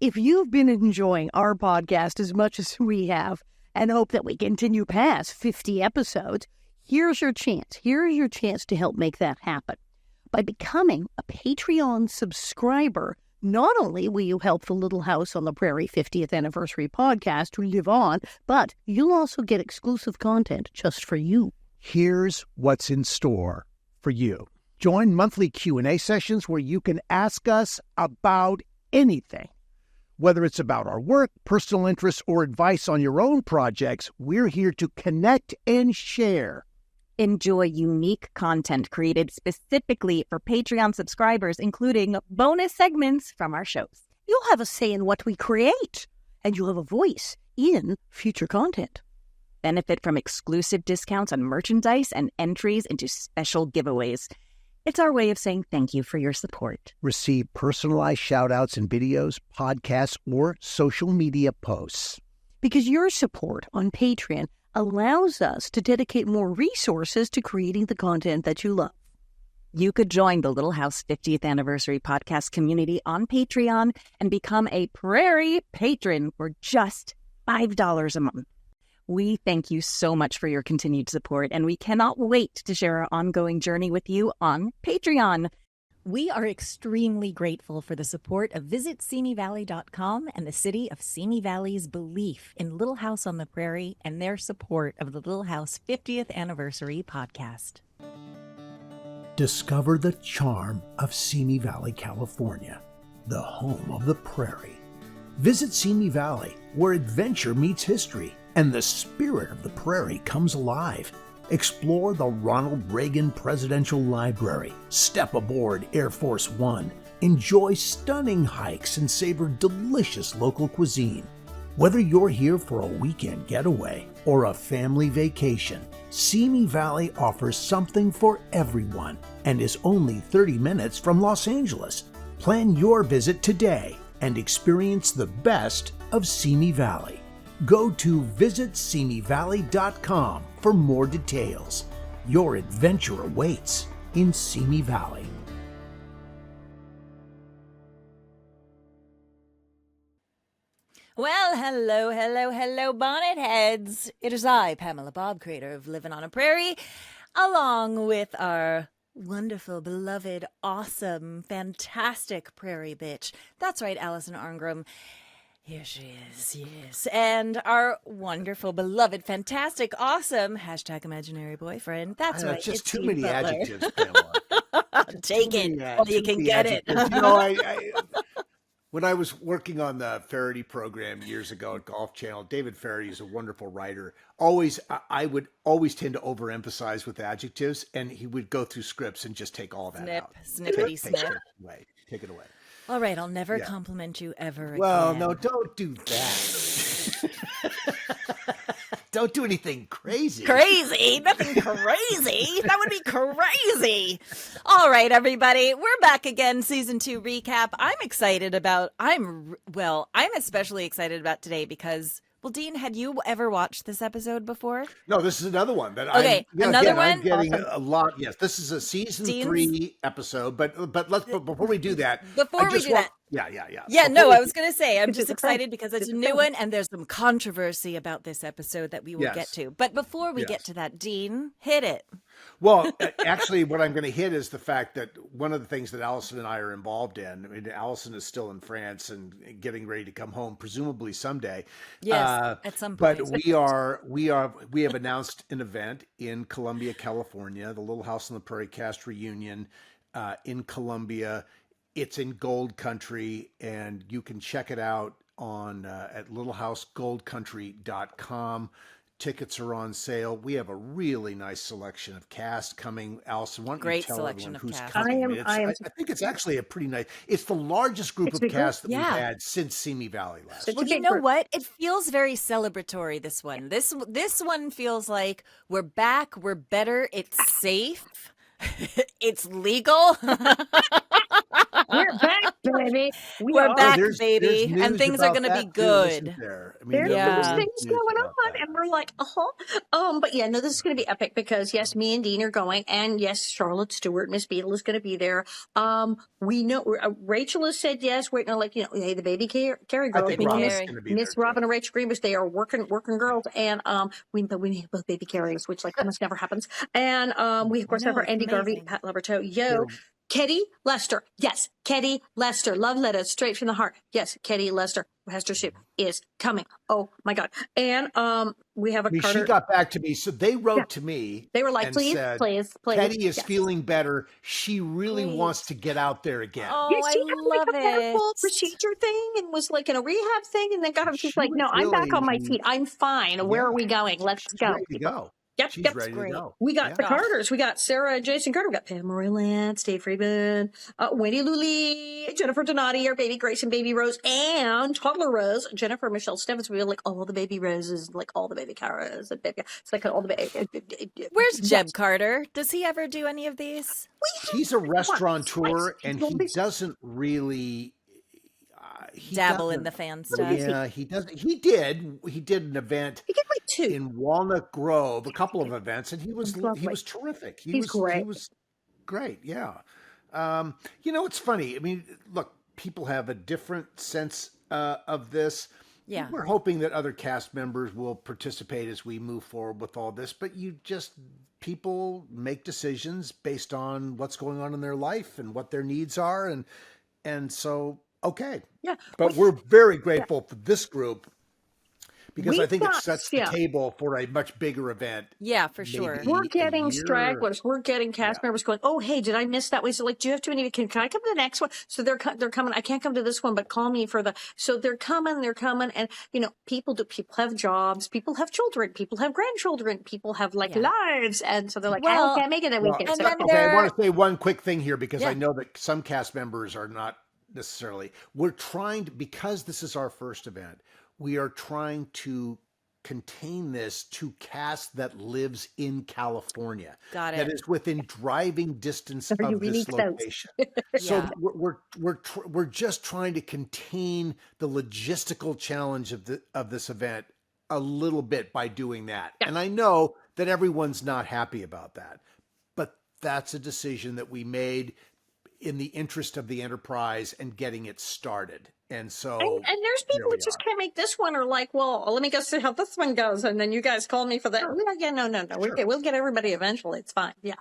If you've been enjoying our podcast as much as we have and hope that we continue past 50 episodes, here's your chance. Here's your chance to help make that happen. By becoming a Patreon subscriber, not only will you help the Little House on the Prairie 50th Anniversary podcast to live on, but you'll also get exclusive content just for you. Here's what's in store for you. Join monthly Q&A sessions where you can ask us about anything. Whether it's about our work, personal interests, or advice on your own projects, we're here to connect and share. Enjoy unique content created specifically for Patreon subscribers, including bonus segments from our shows. You'll have a say in what we create, and you'll have a voice in future content. Benefit from exclusive discounts on merchandise and entries into special giveaways. It's our way of saying thank you for your support. Receive personalized shout-outs in videos, podcasts, or social media posts. Because your support on Patreon allows us to dedicate more resources to creating the content that you love. You could join the Little House 50th Anniversary podcast community on Patreon and become a Prairie patron for just $5 a month. We thank you so much for your continued support, and we cannot wait to share our ongoing journey with you on Patreon. We are extremely grateful for the support of visitsimiValley.com and the city of Simi Valley's belief in Little House on the Prairie and their support of the Little House 50th Anniversary podcast. Discover the charm of Simi Valley, California, the home of the Prairie. Visit Simi Valley, where adventure meets history and the spirit of the Prairie comes alive. Explore the Ronald Reagan Presidential Library, step aboard Air Force One, enjoy stunning hikes and savor delicious local cuisine. Whether you're here for a weekend getaway or a family vacation, Simi Valley offers something for everyone and is only 30 minutes from Los Angeles. Plan your visit today and experience the best of Simi Valley. Go to visitsimiValley.com for more details. Your adventure awaits in Simi Valley. Well, hello, bonnet heads. It is I, Pamela Bob, creator of Living on a Prairie, along with our wonderful, beloved, awesome, fantastic prairie bitch. That's right, Alison Arngrim. Here she is, yes. And our wonderful, beloved, fantastic, awesome, #imaginary boyfriend. That's right. Just it's too Steve many Butler. adjectives, Pamela. Take it while you can get it. When I was working on the Faraday program years ago at Golf Channel, David Faraday is a wonderful writer. I would always tend to overemphasize with adjectives, and he would go through scripts and just take all that out. Snippety snip. Take it away. All right, I'll never compliment you ever again. Well, no, don't do that. Don't do anything crazy. Crazy? Nothing crazy. That would be crazy. All right, everybody. We're back again. Season 2 recap. I'm especially excited about today because, well, Dean, had you ever watched this episode before? No, this is another one that I'm getting a lot. Yes, this is a season 3 episode, but before we do that, I was going to say, I'm just excited because it's a new one and there's some controversy about this episode that we will get to. But before we get to that, Dean, hit it. Well, actually, what I'm going to hit is the fact that one of the things that Alison and I are involved in, I mean, Alison is still in France and getting ready to come home, presumably someday. Yes, at some point. But we have announced an event in Columbia, California, the Little House on the Prairie cast reunion in Columbia. It's in Gold Country, and you can check it out on at littlehousegoldcountry.com. Tickets are on sale. We have a really nice selection of cast coming. Alison, why don't you tell everyone who's coming? I think it's actually a pretty nice. It's the largest group of cast that we've had since Simi Valley last. Well, you know what? It feels very celebratory. This one. This one feels like we're back. We're better. It's safe. It's legal. We're back, baby. We're Are. back, there's baby, news and things are about going to be that too, isn't good. there? I mean, There's there those Yeah. really is things news going about on, that. and we're like, but yeah, no, this is going to be epic because yes, me and Dean are going, and yes, Charlotte Stewart, Miss Beadle is going to be there. We know Rachel has said yes. We're like, hey, the baby Carrie I girls, think Baby Robin's Carrie. going to be Miss there Robin too. and Rachel Greenbush, they are working girls, and we need both baby carriers, which like almost never happens. And we of course have No, our it's Andy Garvey, amazing. Pat Leberto, They're Ketty Lester. Yes, Ketty Lester. Love letters straight from the heart. Yes, Ketty Lester. Hester Soup is coming. Oh my God. And we have a I mean, Carter. she got back to me. So they wrote Yeah. to me They were like, and please, said, please. Ketty is Yes. feeling better. She really Great. wants to get out there again. Oh, Yeah, she I had love like a medical it. procedure thing and was like in a rehab thing and then got her. She's She like, no, was I'm back on my really- feet. I'm fine. Where are Yeah. we going? Let's She's go. ready to go. Yep, She's yep. ready to Great. go. We got Yeah. the Carters. We got Sarah and Jason Carter. We got Pamela and Alison, Dave Freeman, Wendy Lully, Jennifer Donati, our baby Grace and baby Rose, and toddler Rose, Jennifer Michelle Stevens. We have like all the baby Roses, like all the baby Caras. And baby, it's like all the baby. Where's Jeb Carter? Does he ever do any of these? He's a restaurateur and he Twice. doesn't really Dabble in the fan stuff. Yeah, he doesn't. He did an event He did like two. in Walnut Grove, a couple of events, and he was Lovely. terrific. He's great. He was great. Yeah. It's funny. I mean, look, people have a different sense of this. Yeah. We're hoping that other cast members will participate as we move forward with all this, but people make decisions based on what's going on in their life and what their needs are, and so okay. Yeah. But we're very grateful for this group because I We've think it got- sets yeah. the table for a much bigger event. Yeah, for Maybe sure. We're a getting year. stragglers. We're getting cast members going, oh, hey, did I miss that? We said, like, do you have to any? Can I come to the next one? So they're coming. I can't come to this one, but call me for the. So they're coming. And people have jobs. People have children. People have grandchildren. People have lives. And so they're like, Well, I can't make it that weekend. and So, then Okay, I want to say one quick thing here because Yeah. I know that some cast members are not necessarily. We're trying to, because this is our first event, we are trying to contain this to cast that lives in California. Got That it. is within driving distance Are you of really this close? location. So Yeah. we're just trying to contain the logistical challenge of this event a little bit by doing that. Yeah. And I know that everyone's not happy about that, but that's a decision that we made in the interest of the enterprise and getting it started. And so and there's people we that just are. can't make this one or like, well, let me go see how this one goes. And then you guys call me for that. Sure. Yeah, no. Sure. We'll get everybody eventually. It's fine. Yeah.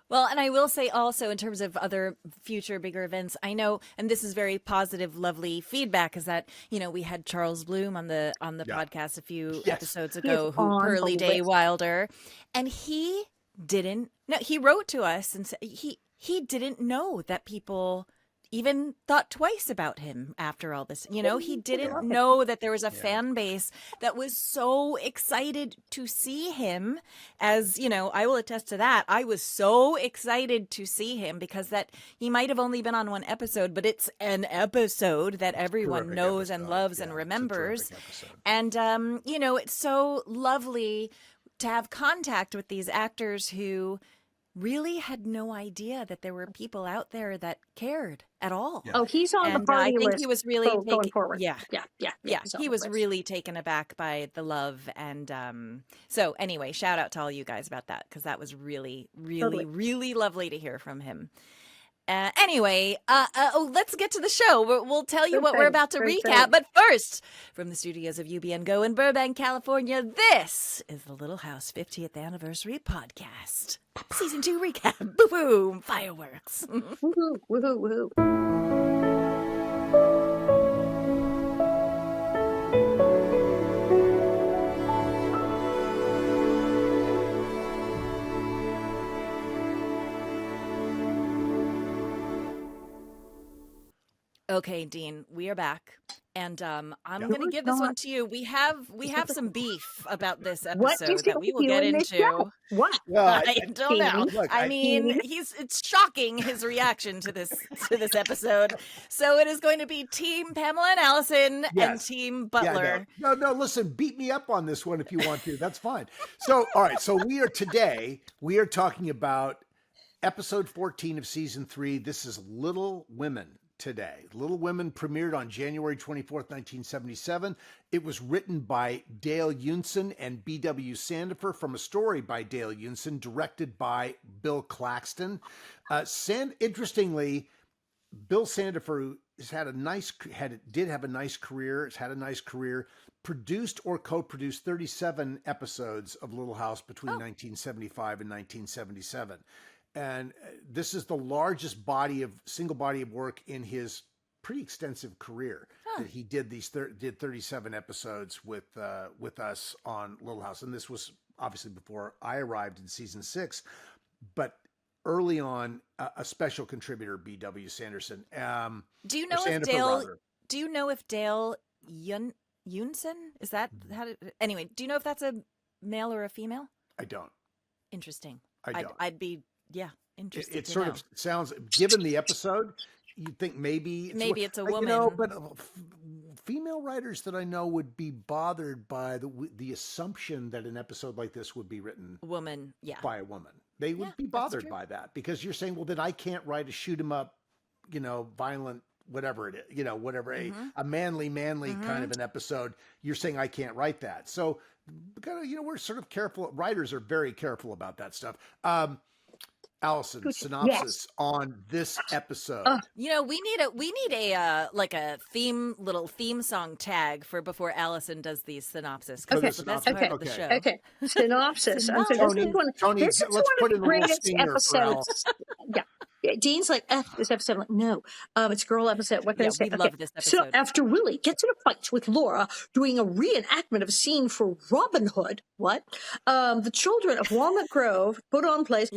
Well, and I will say also in terms of other future bigger events, I know, and this is very positive, lovely feedback, is that, we had Charles Bloom on the podcast a few episodes ago, is who on Pearly the Day list. Wilder, and he wrote to us and said he didn't know that people even thought twice about him after all this. He didn't know that there was a fan base that was so excited to see him. As, I will attest to that. I was so excited to see him because that he might have only been on one episode, but it's an episode that everyone Terrific knows and episode. loves Yeah, and it's a remembers. terrific episode. And, it's so lovely to have contact with these actors who really had no idea that there were people out there that cared at all. Yeah. Oh, he's on the And party I think list. he was really going forward. Yeah. Yeah. he's on He the was list. really taken aback by the love. And so anyway, shout out to all you guys about that, because that was really, really, Totally. really lovely to hear from him. Anyway, let's get to the show. We'll tell you what we're about to Great recap. thing. But first, from the studios of UBN Go in Burbank, California, this is the Little House 50th Anniversary Podcast. Season 2 recap. Boom, boom, fireworks. Woohoo, woohoo, woohoo. Okay, Dean, we are back. And I'm Yeah. going to We're give this not. one to you. We have some beef about this What is episode that it we with will you get and this into. show? What? Well, I don't know. Look, I mean, it's shocking his reaction to this episode. So it is going to be Team Pamela and Alison and Yes. Team Butler. Yeah, no, listen, beat me up on this one if you want to. That's fine. So, all right. So we are talking about episode 14 of season 3. This is Little Women. today. Little Women premiered on January 24th, 1977. It was written by Dale Unson and B.W. Sandifer from a story by Dale Unson, directed by Bill Claxton. Interestingly, Bill Sandifer did have a nice career. Has had a nice career. Produced or co-produced 37 episodes of Little House between 1975 and 1977. And this is the largest single body of work in his pretty extensive career. That he did did 37 episodes with us on Little House. And this was obviously before I arrived in season 6, but early on, a special contributor, B.W. Sanderson. Do you know if Dale? Do you know if Dale Unson, is that how? Anyway, do you know if that's a male or a female? I don't. Interesting. I don't. I'd be interested. It sort of sounds, given the episode, you'd think maybe it's a woman. You know, but female writers that I know would be bothered by the assumption that an episode like this would be written by a woman. They would be bothered by that, because you're saying, well, then I can't write a shoot 'em up, violent, whatever it is, whatever, a manly kind of an episode. You're saying I can't write that. So, we're sort of careful. Writers are very careful about that stuff. Alison, synopsis on this episode. We need a little theme song tag for before Allison does these synopsis, because it's the best part of the show. Okay, synopsis. Tony, this is let's put in one of the a little greatest stinger for episodes. Dean's like, this episode. I'm like, no, it's a girl episode. What can I say? We love this episode. So after Willie gets in a fight with Laura, doing a reenactment of a scene for Robin Hood, the children of Walnut Grove put on plays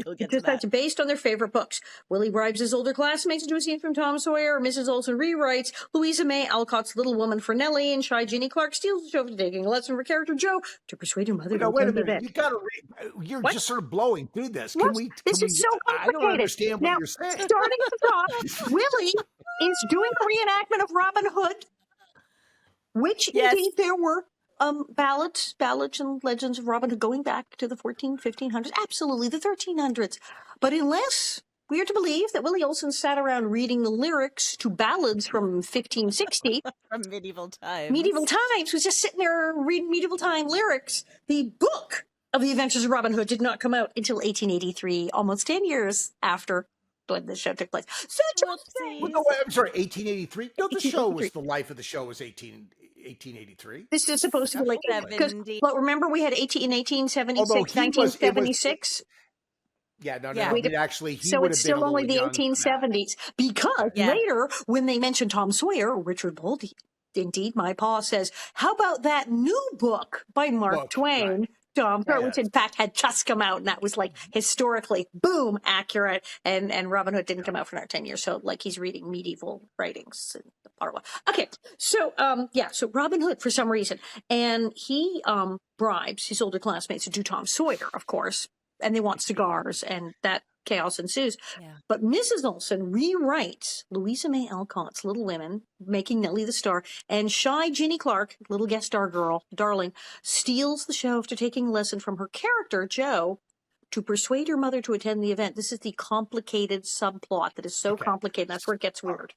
based on their favorite books. Willie bribes his older classmates to do a scene from Tom Sawyer. Mrs. Olson rewrites Louisa May Alcott's Little Woman for Nellie, and shy Jeannie Clark steals the show for taking a lesson for character Joe to persuade her mother to wait a attend the minute. event. You got to read. You're just sort of blowing through this. This is so complicated. I don't understand what you're saying. Starting at the top, Willie is doing a reenactment of Robin Hood, which indeed there were ballads and legends of Robin Hood going back to the 1500s, absolutely the 1300s. But unless we are to believe that Willie Olson sat around reading the lyrics to ballads from 1560, from medieval times, was just sitting there reading medieval time lyrics, the book of the Adventures of Robin Hood did not come out until 1883, almost 10 years after when the show took place. I'm sorry, 1883? No, the show was, the life of the show was 1883. This is supposed to be like, but remember we had 1876, 1976. He would it's have been still only the 1870s, because later, when they mentioned Tom Sawyer, Richard Boldy, indeed, my pa says, how about that new book by Mark Twain? Which in fact had just come out, and that was like historically boom accurate, and Robin Hood didn't come out for another 10 years, so like he's reading medieval writings in the part one. Okay, so so Robin Hood for some reason, and he bribes his older classmates to do Tom Sawyer, of course, and they want cigars, and that chaos ensues. But Mrs. Olson rewrites Louisa May Alcott's Little Women, making Nellie the star, and shy Jeannie Clark, little guest star girl, darling, steals the show after taking a lesson from her character, Joe, to persuade her mother to attend the event. This is the complicated subplot that is so complicated. That's where it gets weird.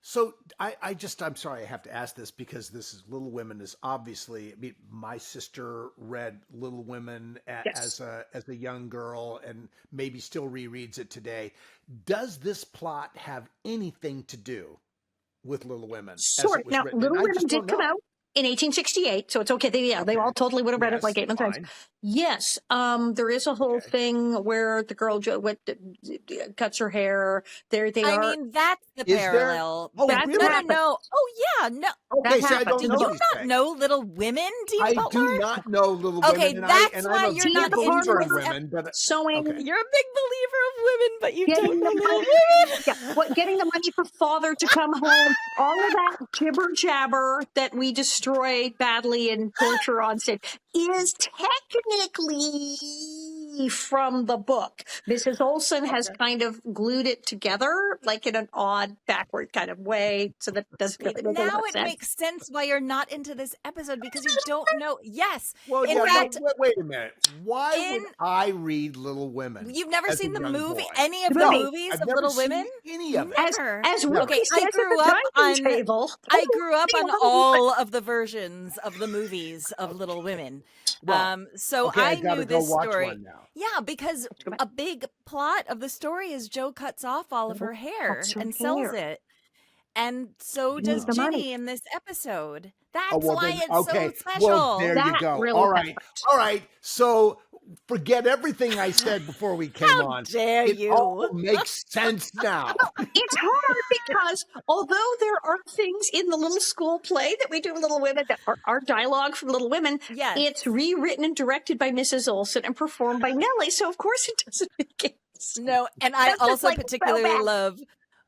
So I'm sorry, I have to ask this, because this is Little Women is obviously, my sister read Little Women as a young girl, and maybe still rereads it today. Does this plot have anything to do with Little Women? Sure. Now, Little Women did come out in 1868, so it's okay. They all totally would have read it like 8 months. Yes, there is a whole thing where the girl cuts her hair. They are. I mean, that's the parallel. Oh, really? No. Oh, yeah, no. Okay, so I don't do know you not know Little Women, Dean I Butler? do not know Little Women. Okay, that's why you're not into women. Sewing. You're a big believer of women, but you don't know Little Women. Getting the money for father to come home, all of that jibber jabber that we destroy badly and torture on stage is technically from the book. Mrs. Olsen has kind of glued it together, like in an odd, backward kind of way, so that it doesn't really make a lot Now of it sense. makes sense why you're not into this episode, because you don't know. Yes. Well, in fact, wait a minute. Why would I read Little Women? You've never as seen a the young movie, boy? any of No, the movies I've of never Little seen Women? any of it. Never. As Ruby Okay, says I grew at the up dining on. table. I grew up on all of the versions of the movies of Little Women. So okay, I gotta knew go this watch story. one now. Yeah, because a big plot of the story is Jo cuts off all of her hair and sells it. And so does the money. Ginny in this episode. That's Oh, well, why then, it's okay. so special. Well, there you That go. really All right. happened. All right. So forget everything I said before we came on. dare it you. all makes sense now. It's hard because although there are things in the little school play that we do in Little Women that are dialogue from Little Women, Yes. it's rewritten and directed by Mrs. Olsen and performed by Nellie. So of course it doesn't make any sense. No, and I That's just, also like, so particularly bad. love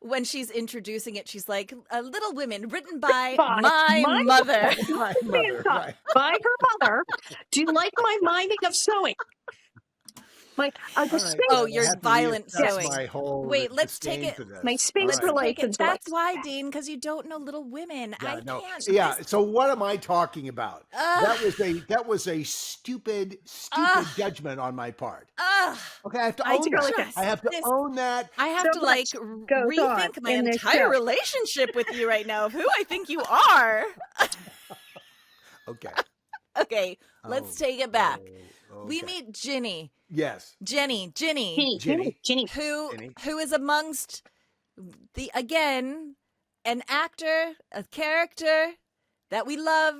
when she's introducing it. She's like, Little Women, written by By my my mother. My mother, right. By her mother. Do you like my miming of sewing? My Oh, your violent sewing. My whole Wait, let's take disdain it- for this. my space All right. relations. That's why, Dean, because you don't know Little Women. Yeah, I no. can't. Yeah. This- So what am I talking about? That was a stupid judgment on my part. Okay, I have to own that. I have to own that. I have So to like goes rethink on my in this entire show. relationship with you right now of who I think you are. Okay. Okay, let's take it back. We okay. meet Ginny. Yes. Ginny, Ginny. who is amongst an actor, a character that we love,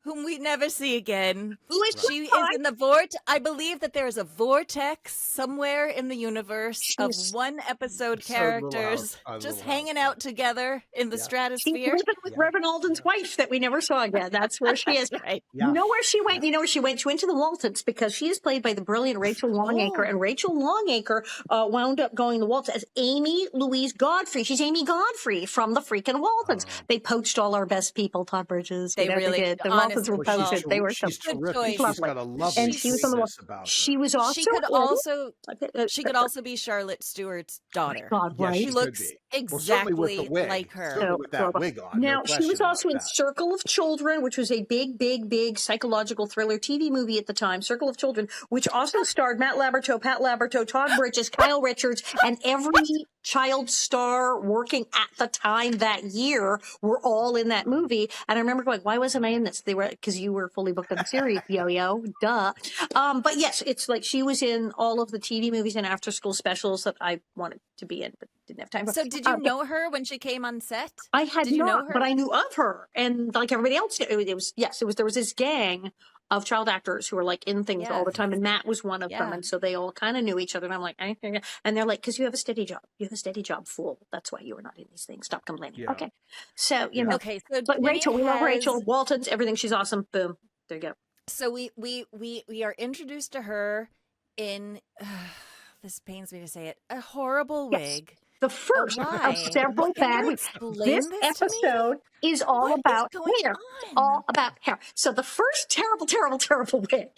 whom we never see again. She is in the I believe that there is a vortex somewhere in the universe of one episode characters just hanging out together in the She's stratosphere. living with Reverend Alden's wife that we never saw again. That's where she is. Right. You know where she went? You know where she went? She went to the Waltons because she is played by the brilliant Rachel Longacre. And Rachel Longacre wound up going to the Waltons as Amy Louise Godfrey. She's Amy Godfrey from the freaking Waltons. They poached all our best people, Todd Bridges. They really did. The honestly Waltons were poached. They were so She's terrific. choice. She's got a lovely and she was on the sweetness about her. She was also she could also be Charlotte Stewart's daughter. God, Yeah, right? she She could looks be. Well, certainly with the exactly wig. like her. Certainly with that wig on. Now, no she was question also about in that. Circle of Children, which was a big psychological thriller TV movie at the time, Circle of Children, which also starred Matt Laberto, Pat Laberto, Todd Bridges, Kyle Richards, and every child star working at the time that year were all in that movie. And I remember going, why wasn't I in this? They were, because you were fully booked on the series, yo-yo, duh. But yes, it's like she was in all of the TV movies and after school specials that I wanted to be in, but didn't have time for. So did you know her when she came on set? I had Did you not, know her? but I knew of her, and like everybody else, there was this gang of child actors who were like in things all the time, and Matt was one of them, and so they all kind of knew each other. And I'm like, and they're like, because you have a steady job, fool. That's why you were not in these things. Stop complaining. Yeah. Okay, so you know, Okay, so but Ginny Rachel, we love has- Rachel Waltons, everything. She's awesome. Boom, there you go. So we are introduced to her in this pains me to say it, a horrible wig. The first Why? of several Can you bad wigs. explain This this to me? episode is all What is about going hair. on? All about hair. So the first terrible wig.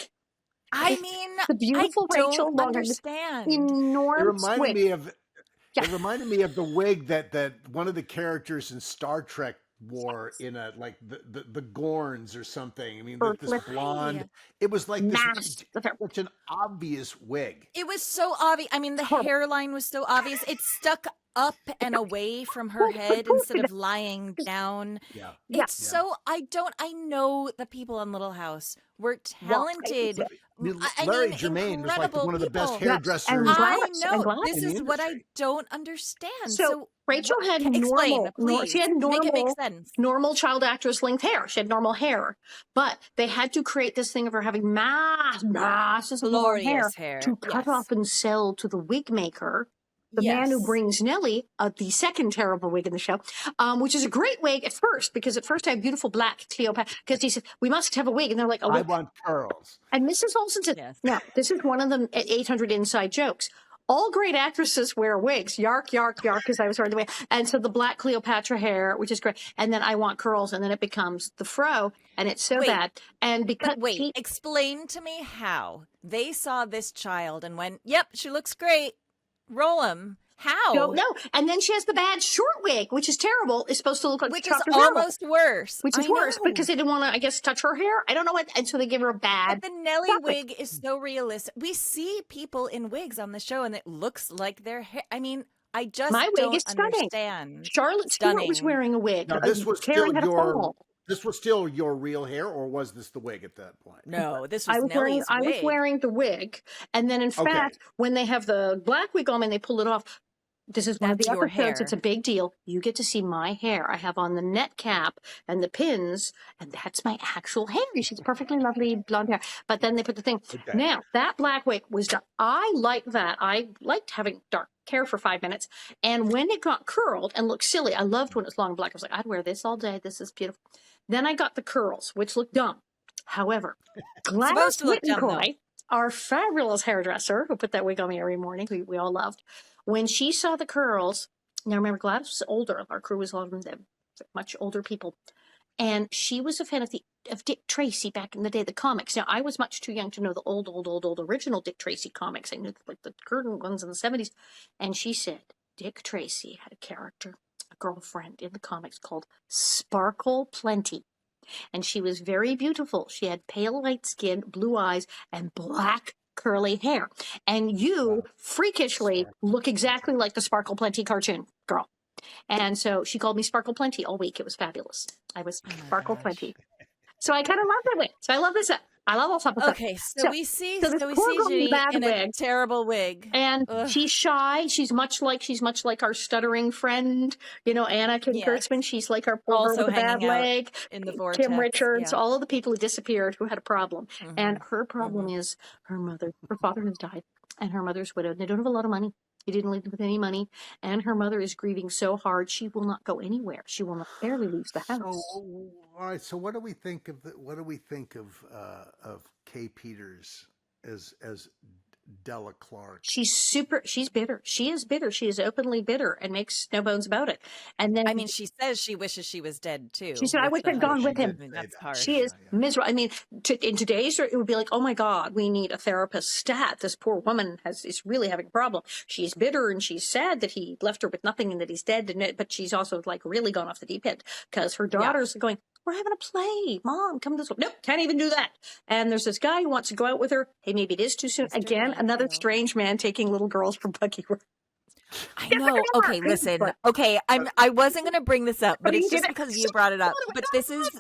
I mean, The beautiful I don't Rachel Longacre. understand. Enormous It reminded wig. me of It reminded me of the wig that one of the characters in Star Trek wore in a like the Gorns or something. I mean, this blonde. It was like this such an obvious wig. It was so obvious. I mean, the hairline was so obvious. It stuck up and away from her head instead of lying down. Yeah. It's so I know the people on Little House were talented. Larry Germain was like one of the best hairdressers. And I glass, know. and glass. This in the is what I industry. don't understand. So Rachel had explain, please. she had Make it make sense. normal child actress length hair. She had normal hair, but they had to create this thing of her having massive long Glorious hair hair, to cut yes. off and sell to the wig maker. The man who brings Nellie, the second terrible wig in the show, which is a great wig at first, because at first I have beautiful black Cleopatra, because he said, we must have a wig. And they're like, oh, I want pearls. and Mrs. Olsen said, Yes. now, this is one of the 800 inside jokes. all great actresses wear wigs. Yark, yark, yark, because I was wearing the wig. And so the black Cleopatra hair, which is great. And then I want curls, and then it becomes the fro, and it's so bad. And because explain to me how they saw this child and went, yep, she looks great. Roll him. How? Don't know. And then she has the bad short wig, which is terrible. It's supposed to look like which is almost worse. Which is worse because they didn't want to, I guess, touch her hair. I don't know what. And so they give her a bad. But the Nellie wig is so realistic. We see people in wigs on the show, and it looks like their hair. I mean, I just my wig is stunning. Understand. Charlotte Stewart was wearing a wig. Now, this was still your. This was still your real hair, or was this the wig at that point? No, this was Nellie's wig. I was wearing the wig, and then in fact, when they have the black wig on and they pull it off. This is one of the episodes. It's a big deal. You get to see my hair. I have on the net cap and the pins, and that's my actual hair. She's perfectly lovely blonde hair. But then they put the thing. Okay. Now, that black wig was done. I like that. I liked having dark hair for 5 minutes. And when it got curled and looked silly, I loved when it was long and black. I was like, I'd wear this all day. This is beautiful. Then I got the curls, which looked dumb. However, Gladys Whittencoy, our fabulous hairdresser, who put that wig on me every morning, who we all loved, when she saw the curls, now remember, Gladys was older. Our crew was a lot of them, much older people. And she was a fan of Dick Tracy back in the day, the comics. Now, I was much too young to know the old original Dick Tracy comics. I knew like the curtain ones in the 70s. And she said, Dick Tracy had a character, a girlfriend in the comics called Sparkle Plenty. And she was very beautiful. She had pale white skin, blue eyes, and black curly hair. And you freakishly look exactly like the Sparkle Plenty cartoon girl. And so she called me Sparkle Plenty all week. It was fabulous. I was Sparkle Plenty. So I kind of love that wig. So I love this. I love all stuff. Okay, so we see Judy in a terrible wig, and she's shy. She's much like our stuttering friend, Anna Kurtzman. She's like our poor girl with a bad leg. In the Vortex, Kim Richards, all of the people who disappeared who had a problem, and her problem is her mother. Her father has died, and her mother's widowed. They don't have a lot of money. He didn't leave them with any money, and her mother is grieving so hard she will not go anywhere. She will not barely leave the house. All right. So what do we think of Kay Peters as Della Clark? She's bitter. She is bitter. She is openly bitter and makes no bones about it. And then, I mean, she says she wishes she was dead too. She said, I would have gone with him. I mean, that's harsh. She is miserable. I mean, in today's, it would be like, oh my God, we need a therapist stat. This poor woman is really having a problem. She's bitter and she's sad that he left her with nothing and that he's dead. But she's also like really gone off the deep end because her daughters are going, we're having a play. Mom, come this way. Nope, can't even do that. And there's this guy who wants to go out with her. Hey, maybe it is too soon. Again, another strange man taking little girls from buggy work. I know. Okay, listen. Okay, I wasn't going to bring this up, but it's just because you brought it up. But this is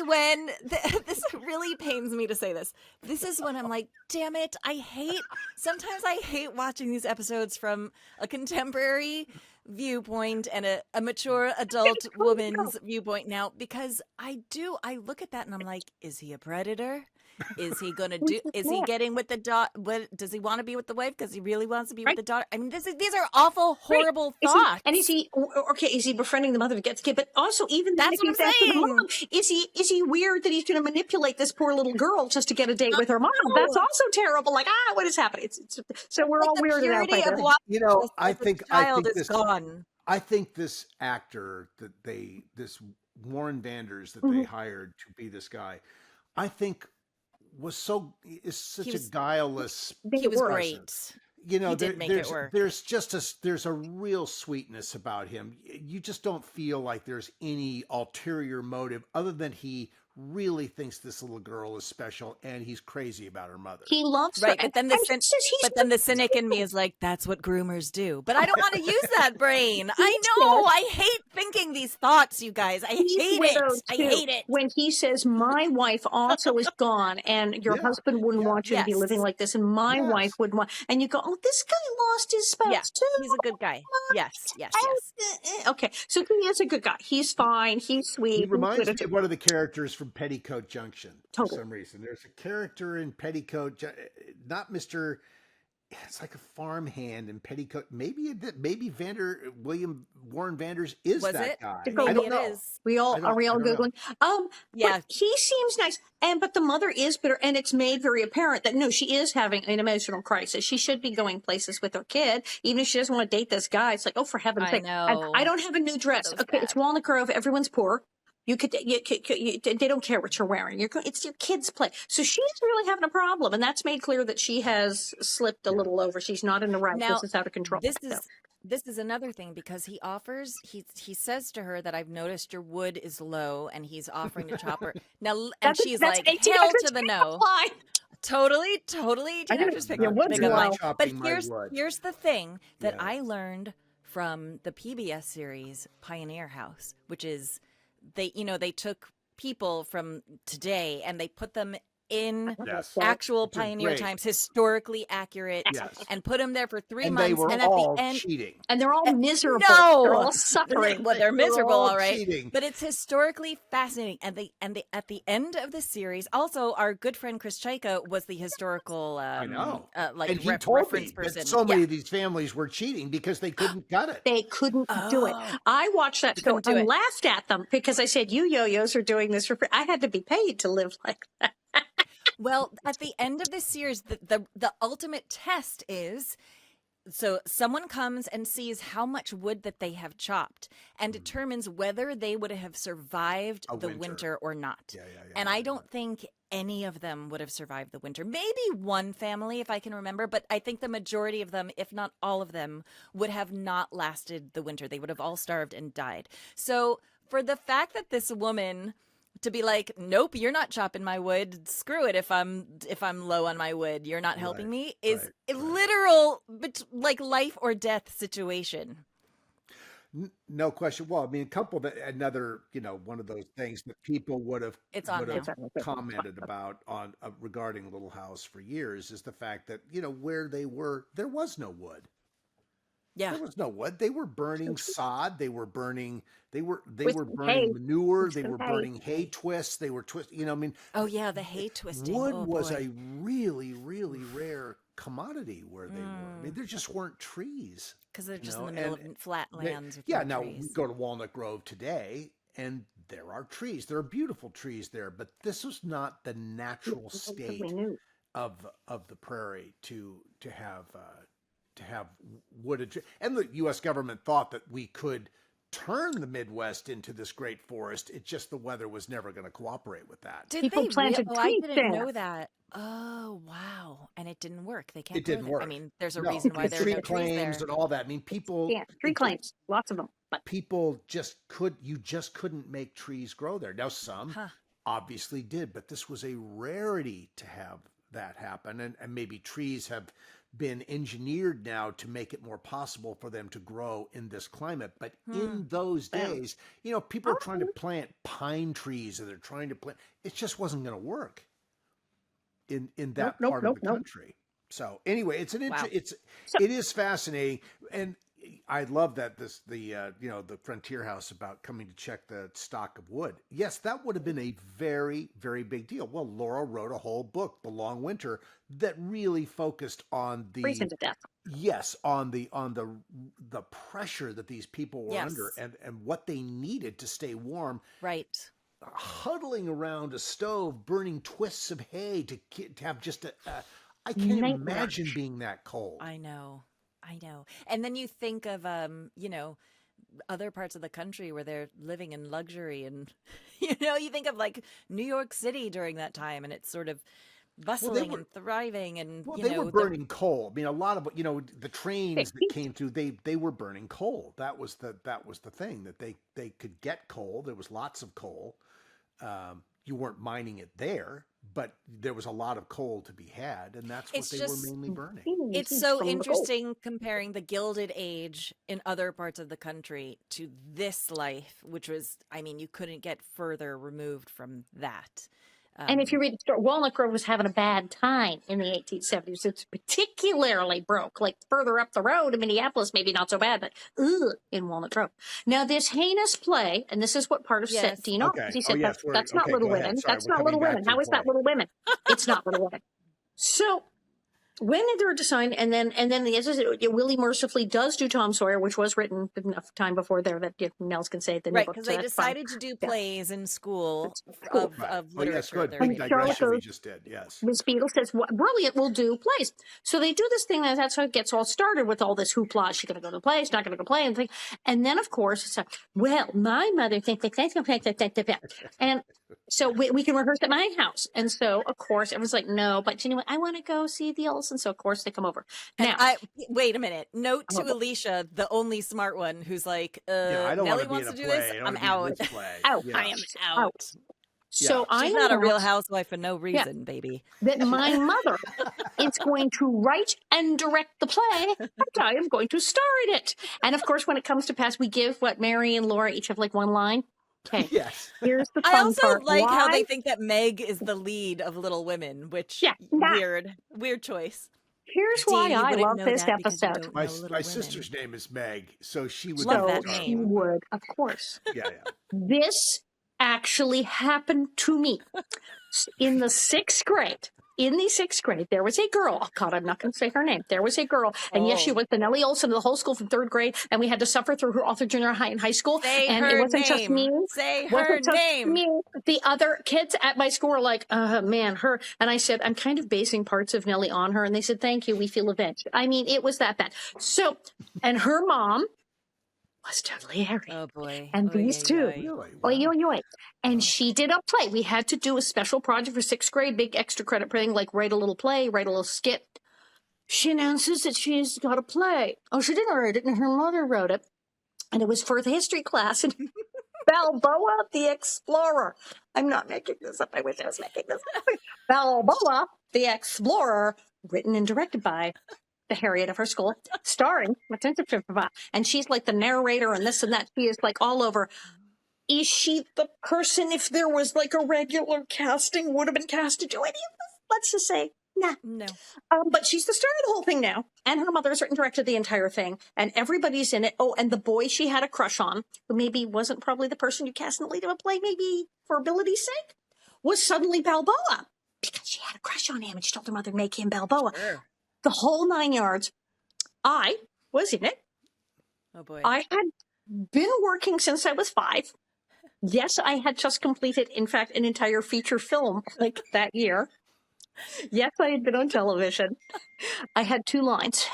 when this really pains me to say this. This is when I'm like, damn it! Sometimes I hate watching these episodes from a contemporary viewpoint and a mature adult woman's viewpoint now, because I look at that and I'm like, is he a predator? Is he going to do, is he getting with the daughter? Does he want to be with the wife because he really wants to be with the daughter? I mean, these are awful, horrible thoughts. Is he befriending the mother to get the kid? But also, even that's what I'm saying. The mom, is he weird that he's going to manipulate this poor little girl just to get a date with her mom? That's also terrible. Like, what is happening? So we're all weirded out by that. I think is gone. I think this actor this Warren Vanders that they hired to be this guy, I think is such a guileless. He was great. There's a real sweetness about him. You just don't feel like there's any ulterior motive other than he really thinks this little girl is special and he's crazy about her mother. He loves her. Right, but then the cynic in me is like, that's what groomers do. But I don't want to use that brain. I know. I hate thinking these thoughts, you guys. I hate it. When he says, my wife also is gone and your husband wouldn't want you to be living like this and my wife wouldn't want, and you go, oh, this guy lost his spouse too. He's a good guy. Yes. Okay, so he is a good guy. He's fine. He's sweet. He reminds me of one of the characters from Petticoat Junction for some reason. There's a character in Petticoat, not Mr. it's like a farmhand in petticoat. Maybe William Warren Vanders is Was that it? guy. To go I don't Maybe know. it is. Are we all I don't know. Googling? Yeah. But he seems nice. But the mother is bitter, and it's made very apparent that no, she is having an emotional crisis. She should be going places with her kid, even if she doesn't want to date this guy. It's like, oh, for heaven's I sake. know. I don't have a new dress. So Okay, sad. it's Walnut Grove. Everyone's poor. They don't care what you're wearing. It's your kid's play. So she's really having a problem, and that's made clear that she has slipped a little over. She's not in the right. Now, This is out of control. This is another thing because he says to her that I've noticed your wood is low and he's offering to chop her. Now, and she's like, hell to the no. Totally. Teenagers pick up wood's low. But here's the thing that I learned from the PBS series Pioneer House, which is they took people from today and they put them in actual pioneer times, historically accurate, and put them there for 3 months. They were and at all the end, cheating. And they're all miserable. No, They're all suffering. Well, they're miserable, all right. Cheating. But it's historically fascinating. And at the end of the series, also our good friend Chris Chaika was the historical, I know. like and he told reference me person. that so many of these families were cheating because they couldn't cut it. They couldn't do it. I watched that show and laughed at them because I said, "You yo-yos are doing this for free." I had to be paid to live like that. Well, at the end of this series, the ultimate test is, so someone comes and sees how much wood that they have chopped and determines whether they would have survived the winter or not. And I don't think any of them would have survived the winter. Maybe one family, if I can remember, but I think the majority of them, if not all of them, would have not lasted the winter. They would have all starved and died. So for the fact that this woman... to be like, nope, you're not chopping my wood. Screw it. If I'm low on my wood, you're not helping me. Is a literal, like life or death situation. No question. Well, I mean, another, one of those things that people would have commented about on regarding Little House for years is the fact that where they were, there was no wood. Yeah, there was no wood. They were burning sod. They were burning. They were burning manure. They were burning hay twists. They were twisting. Oh yeah, the hay twisting. Wood was a really, really rare commodity where they were. I mean, there just weren't trees because they're just in the middle of flat lands. Now we go to Walnut Grove today, and there are trees. There are beautiful trees there, but this was not the natural state of the prairie to have wooded. And the U.S. government thought that we could turn the Midwest into this great forest. It's just the weather was never going to cooperate with that. People planted trees I didn't know that. Oh, wow. And it didn't work. They can't. It didn't work. I mean, there's a reason why there are no trees there. And all that. I mean, people. Yeah, tree claims. Lots of them. But people you just couldn't make trees grow there. Now, some obviously did, but this was a rarity to have that happen. And maybe trees have been engineered now to make it more possible for them to grow in this climate. But in those days, people are trying to plant pine trees, and they're trying to plant. It just wasn't going to work in that part of the country. So anyway, it's it is fascinating, and I love that the Frontier House about coming to check the stock of wood. Yes, that would have been a very, very big deal. Well, Laura wrote a whole book, The Long Winter, that really focused on the freezing to death. Yes, on the pressure that these people were under and what they needed to stay warm. Right. Huddling around a stove, burning twists of hay to have just I can't imagine being that cold. I know. And then you think of, other parts of the country where they're living in luxury and, you think of like New York City during that time and it's sort of bustling and thriving and, they were burning coal. I mean, a lot of, the trains that came through, they were burning coal. That was the thing that they could get coal. There was lots of coal. You weren't mining it there, but there was a lot of coal to be had, and that's what they were mainly burning. It's so interesting comparing the Gilded Age in other parts of the country to this life, which was, you couldn't get further removed from that. And if you read the story, Walnut Grove was having a bad time in the 1870s. It's particularly broke, like further up the road in Minneapolis, maybe not so bad, but in Walnut Grove. Now, this heinous play, and this is what part of set Dean off. He said, that's not Little Women. That's not Little Women. How is that Little Women? It's not Little Women. So when they're designed, and then Willie mercifully does do Tom Sawyer, which was written enough time before there that Nels can say the new right, book. because So they that's decided fine. to do plays in school Cool. of Oh, yes, literature. good. They're Big doing. digression we just did. Yes. Miss Beadle says, brilliant, we'll do plays. So they do this thing, and that's how it gets all started with all this hoopla. She's going to go to the play, she's not going to go play, and thing. And then, of course, it's like, well, my mother thinks, and so we can rehearse at my house. And so, of course, everyone's like, no, but you know what? I want to go see the Olsen. So, of course, they come over. And Now, wait a minute. Note to Alicia, the only smart one, who's like, I don't Nellie want wants to to be do in a this. play. I'm I out. want to be in this play. out. Yeah. I am out. So Yeah. I She's not a real announce housewife for no reason, baby. that my mother is going to write and direct the play, and I am going to star in it. And of course, when it comes to pass, we give Mary and Laura each have like one line. Okay. Yes. Here's the fun I also part. like how Why? they think that Meg is the lead of Little Women, which weird choice. Here's Dean, why you I wouldn't love know this that because you episode. don't My know Little sister's name is Meg, so she would Love know that the So name. she would, of course. Yeah. This actually happened to me in the 6th grade. In the 6th grade, there was a girl. Oh, God, I'm not going to say her name. There was a girl. And yes, she was the Nellie Olsen of the whole school from 3rd grade. And we had to suffer through her all through junior high and high school. Say and her it wasn't just name. me. Say Wasn't her just name. me. The other kids at my school were like, man, her. And I said, I'm kind of basing parts of Nellie on her. And they said, thank you. We feel avenged. I mean, it was that bad. So, and her mom was totally Harry. Oh, boy. And these two. Really? Oy, oy, oy. And she did a play. We had to do a special project for 6th grade, big extra credit thing, like write a little play, write a little skit. She announces that she's got a play. Oh, she didn't write it, and her mother wrote it. And it was for the history class. And Balboa the Explorer. I'm not making this up. I wish I was making this up. Balboa the Explorer, written and directed by the Harriet of her school, starring, and she's like the narrator and this and that. She is like all over. Is she the person, if there was like a regular casting, would have been cast to do any of this? Let's just say, nah. No. But she's the star of the whole thing now. And her mother has written and directed the entire thing. And everybody's in it. Oh, and the boy she had a crush on, who maybe wasn't probably the person you cast in the lead of a play, maybe for ability's sake, was suddenly Balboa. Because she had a crush on him and she told her mother to make him Balboa. Sure. The whole 9 yards. I was in it. Oh, boy. I had been working since I was 5. Yes, I had just completed, in fact, an entire feature film like that year. Yes, I had been on television. I had 2 lines.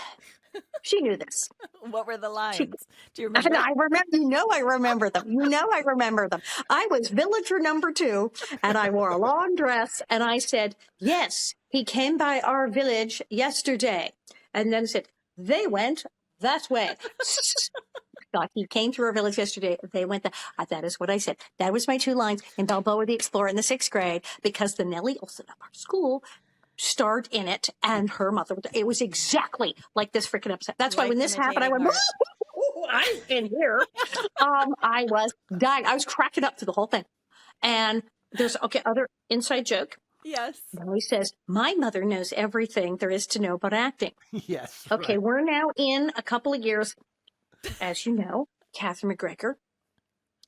She knew this. What were the lines? Do you remember? And I remember, I remember them. I remember them. I was villager number 2, and I wore a long dress, and I said, yes, he came by our village yesterday. And then said, they went that way. God, he came through our village yesterday. They went that is what I said. That was my 2 lines in Balboa the Explorer in the 6th grade, because the Nellie Olsen of our school starred in it, and her mother. It was exactly like this freaking episode. That's why when this happened, I went, I'm in here. I was dying. I was cracking up through the whole thing. And there's, other inside joke. Yes. Nellie says, my mother knows everything there is to know about acting. Yes. Okay, right. we're now in a couple of years, as you know, Catherine McGregor,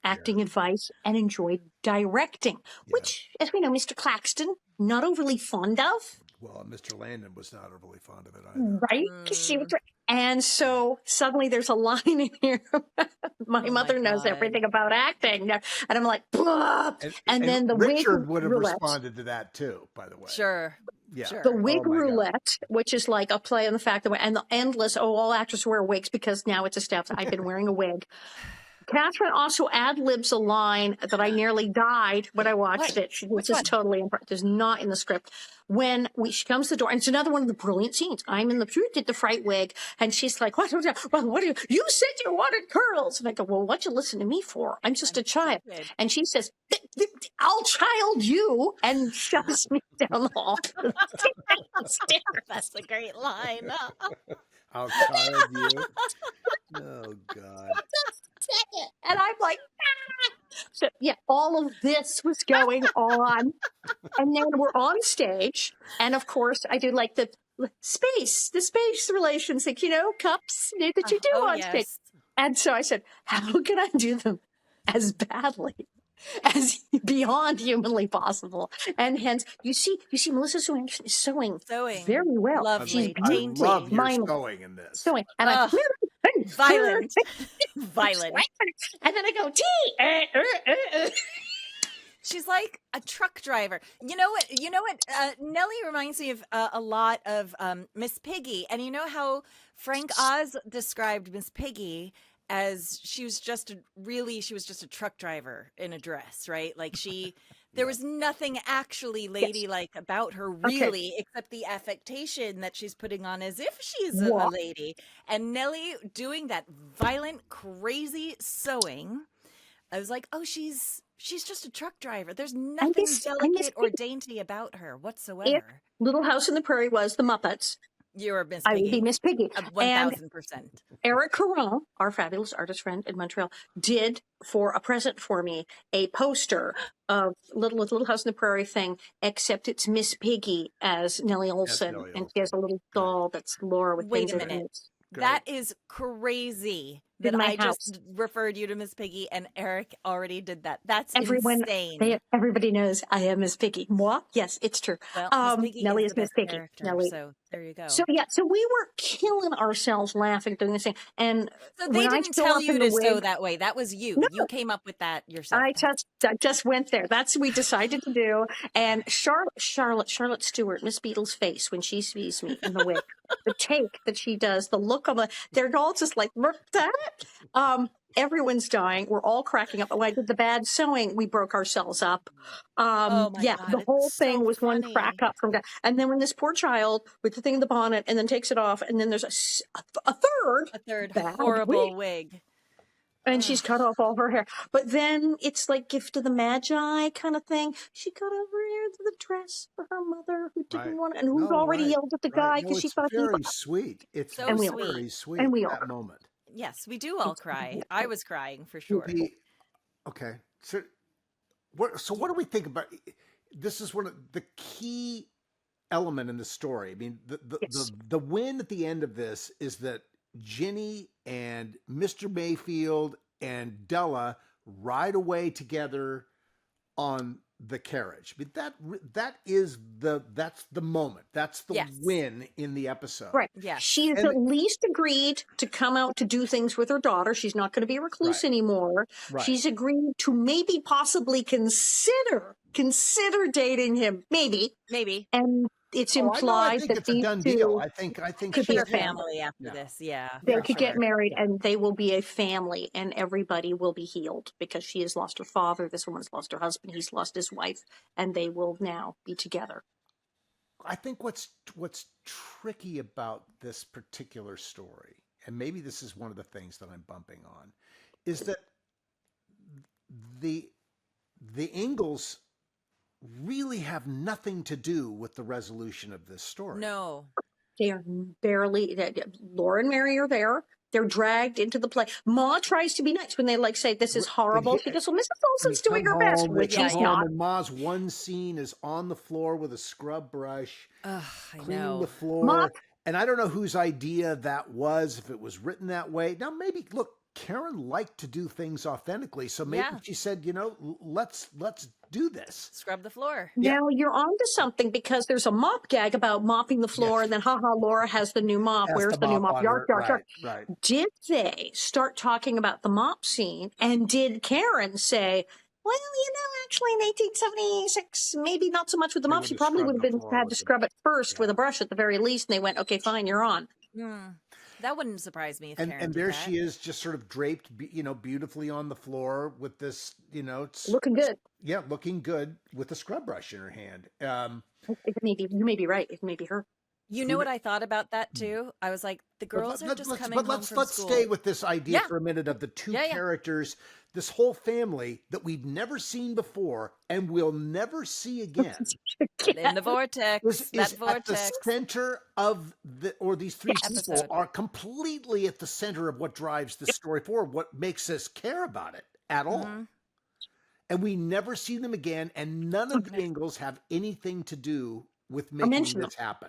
acting advice, and enjoyed directing, which, as we know, Mr. Claxton, not overly fond of. Well, Mr. Landon was not overly fond of it either. Right? She was, and so suddenly there's a line in here. My mother knows everything about acting. And I'm like, blah. And then the Richard wig would have roulette. responded to that too, by the way. Sure. Yeah. Sure. The wig my God. roulette, which is like a play on the fact that, and the endless, all actors wear wigs because now it's established I've been wearing a wig. Catherine also ad-libs a line that I nearly died when I watched it. Which is totally impressive. It's not in the script. When she comes to the door, and it's another one of the brilliant scenes. I'm in did the fright wig, and she's like, what do you said you wanted curls. And I go, well, what'd you listen to me for? I'm just a child. And she says, I'll child you, and shoves me down the hall. That's a great line. I'll child you. Oh, God. And I'm like, So, yeah, all of this was going on. And then we're on stage. And of course, I do like the space relations, like, cups that you do on stage. And so I said, how can I do them as badly as beyond humanly possible. And hence, you see Melissa Sue Anderson is sewing very well. Lovely. She's I beautiful. love your Mindless. sewing in this. Sewing. And I violent. Violent. And then I go, She's like a truck driver. You know what? Nellie reminds me of a lot of Miss Piggy. And you know how Frank Oz described Miss Piggy as she was just a truck driver in a dress, right? Like there was nothing actually ladylike about her, really, except the affectation that she's putting on as if she's a lady. And Nellie doing that violent, crazy sewing, I was like, oh, she's just a truck driver. There's nothing delicate or dainty about her whatsoever. If Little House on the Prairie was the Muppets, you're Miss Piggy. I would be Miss Piggy. 1,000%. Eric Caron, our fabulous artist friend in Montreal, did for a present for me a poster of Little House on the Prairie thing, except it's Miss Piggy as Nellie Olson, and she has a little doll that's Laura with. Wait a minute. That is crazy that I just referred you to Miss Piggy and Eric already did that. That's insane. Everybody knows I am Miss Piggy. Moi? Yes, it's true. Well, Nellie is Miss Piggy. Nellie. So there you go. So we were killing ourselves laughing doing this thing. And so they didn't tell you to sew that way. That was you. No. You came up with that yourself. I just went there. That's what we decided to do. And Charlotte Stewart, Miss Beadle's face when she sees me in the wig, the take that she does, the look of they're all just like, look at that. Everyone's dying. We're all cracking up. When I did the bad sewing, we broke ourselves up. God, the whole thing was one crack up from that. And then when this poor child with the thing in the bonnet and then takes it off, and then there's a third horrible wig. And she's cut off all her hair. But then it's like Gift of the Magi kind of thing. She cut over here to the dress for her mother who didn't want it and who's already yelled at the guy because she thought very sweet. It's so very sweet at that moment. Yes, we do all cry. I was crying for sure. Okay. So what do we think about this? Is one of the key element in the story. I mean, the win at the end of this is that Ginny and Mr. Mayfield and Della ride away together on the carriage. But that's the moment. That's the win in the episode. Right. Yeah. She has at least agreed to come out to do things with her daughter. She's not going to be a recluse anymore. Right. She's agreed to maybe possibly consider dating him. Maybe. And it's implied that it's a done deal. I think could be a family after this. Yeah, they could get married, and they will be a family, and everybody will be healed because she has lost her father. This woman's lost her husband. He's lost his wife, and they will now be together. I think what's tricky about this particular story, and maybe this is one of the things that I'm bumping on, is that the Ingalls really have nothing to do with the resolution of this story. No. They are barely, Laura and Mary are there. They're dragged into the play. Ma tries to be nice when they say, this is horrible. She goes, well, Mrs. Olson's doing her best, which she's not. And Ma's one scene is on the floor with a scrub brush, cleaning the floor. Ma, and I don't know whose idea that was, if it was written that way. Now, maybe, look, Karen liked to do things authentically, so maybe she said, let's do this. Scrub the floor. Now you're onto something because there's a mop gag about mopping the floor, and then Laura has the new mop. Where's the new mop? Yark. Right. Did they start talking about the mop scene, and did Karen say, well, actually in 1876, maybe not so much with the mop. She probably would have had to scrub it first with a brush at the very least, and they went, okay, fine, you're on. That wouldn't surprise me if Karen and there she is, just sort of draped, beautifully on the floor with this, looking good. Yeah, looking good with a scrub brush in her hand. You may be right. It may be her. You know what I thought about that too? I was like, the girls are just coming home from school. Let's stay with this idea for a minute of the two characters, this whole family that we've never seen before and will never see again. In the vortex. Is at the center of these three people are completely at the center of what drives the story forward, what makes us care about it at all. And we never see them again, and none of the Ingalls have anything to do with making this happen.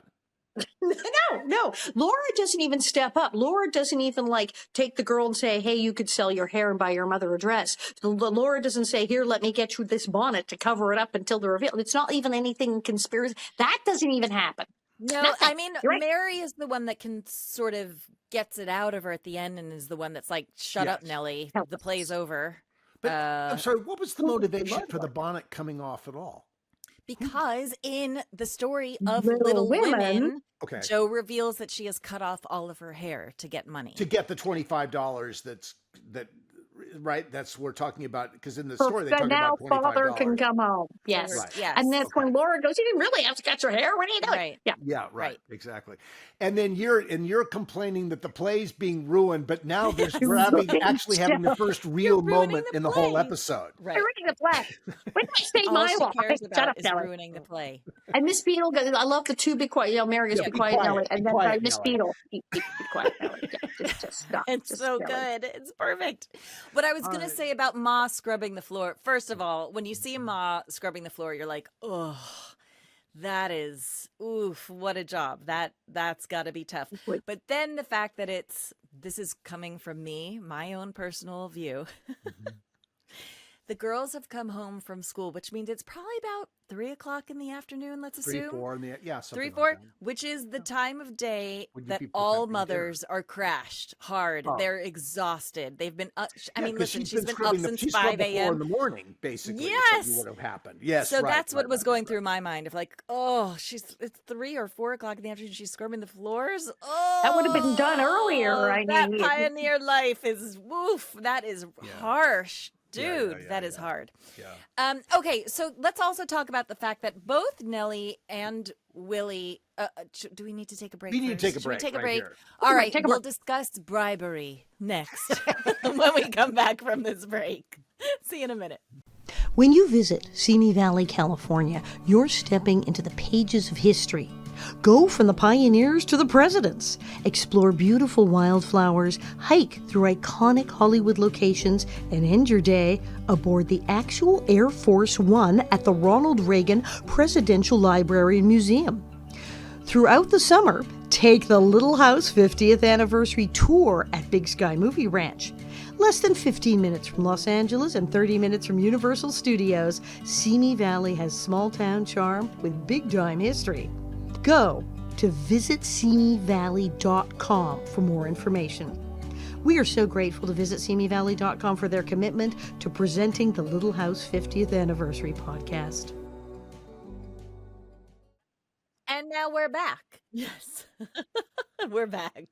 No. Laura doesn't even step up. Laura doesn't even take the girl and say, hey, you could sell your hair and buy your mother a dress. Laura doesn't say, here, let me get you this bonnet to cover it up until the reveal. It's not even anything conspiracy. That doesn't even happen. No, Nothing. I mean, Right. Mary is the one that can sort of gets it out of her at the end and is the one that's like, shut up, Nellie. The play's over. But I'm sorry, what was the motivation for the bonnet coming off at all? Because in the story of Little Women, Jo reveals that she has cut off all of her hair to get money. To get the $25 right? That's what we're talking about, because in the story they talk about $25. Now father can come home. Yes. Right. Yes. And that's when Laura goes, you didn't really have to cut your hair. What are you doing? Right. Yeah. Yeah, right. Exactly. And then you're complaining that the play's being ruined, but now we're actually having the first real moment in the whole episode. Right. You're ruining the play. When I say All my she law, cares shut about up, is Nellie. ruining the play. And Miss Beadle goes, I love the two be quiet. Mary goes, be quiet, Nellie. And then Miss Beadle, be quiet, Nellie. Yeah, just stop. It's Just so Nellie. good. It's perfect. What I was going to say about Ma scrubbing the floor. First of all, when you see Ma scrubbing the floor, you're like, oh, that is, oof, what a job. That's got to be tough. But then the fact that this is coming from me, my own personal view. The girls have come home from school, which means it's probably about 3 o'clock in the afternoon, let's assume. 3, 4 in the, yeah, 3, something 4, like that. which is the time of day that people all prepping mothers are crashed hard. Oh. They're exhausted. They've been up. I Yeah, mean, 'cause listen, she's been up scrubbing since she 5 scrubbed the floor a.m. in the morning, basically. Yes. Is what would have happened. Yes. So right, that's what right, was right, going right. through my mind of like, oh, it's 3 or 4 o'clock in the afternoon. She's scrubbing the floors. Oh, That would have been done earlier. I that mean, pioneer life is woof. That is harsh. Dude, that is hard. Yeah. Okay, so let's also talk about the fact that both Nellie and Willie. Do we need to take a break? We need to take a Should we break. take a right break? here. All right, we'll discuss bribery next when we come back from this break. See you in a minute. When you visit Simi Valley, California, you're stepping into the pages of history. Go from the pioneers to the presidents. Explore beautiful wildflowers, hike through iconic Hollywood locations, and end your day aboard the actual Air Force One at the Ronald Reagan Presidential Library and Museum. Throughout the summer, take the Little House 50th Anniversary Tour at Big Sky Movie Ranch. Less than 15 minutes from Los Angeles and 30 minutes from Universal Studios, Simi Valley has small-town charm with big-time history. Go to visitsimiValley.com for more information. We are so grateful to visitsimiValley.com for their commitment to presenting the Little House 50th Anniversary podcast. And now we're back. Yes, we're back.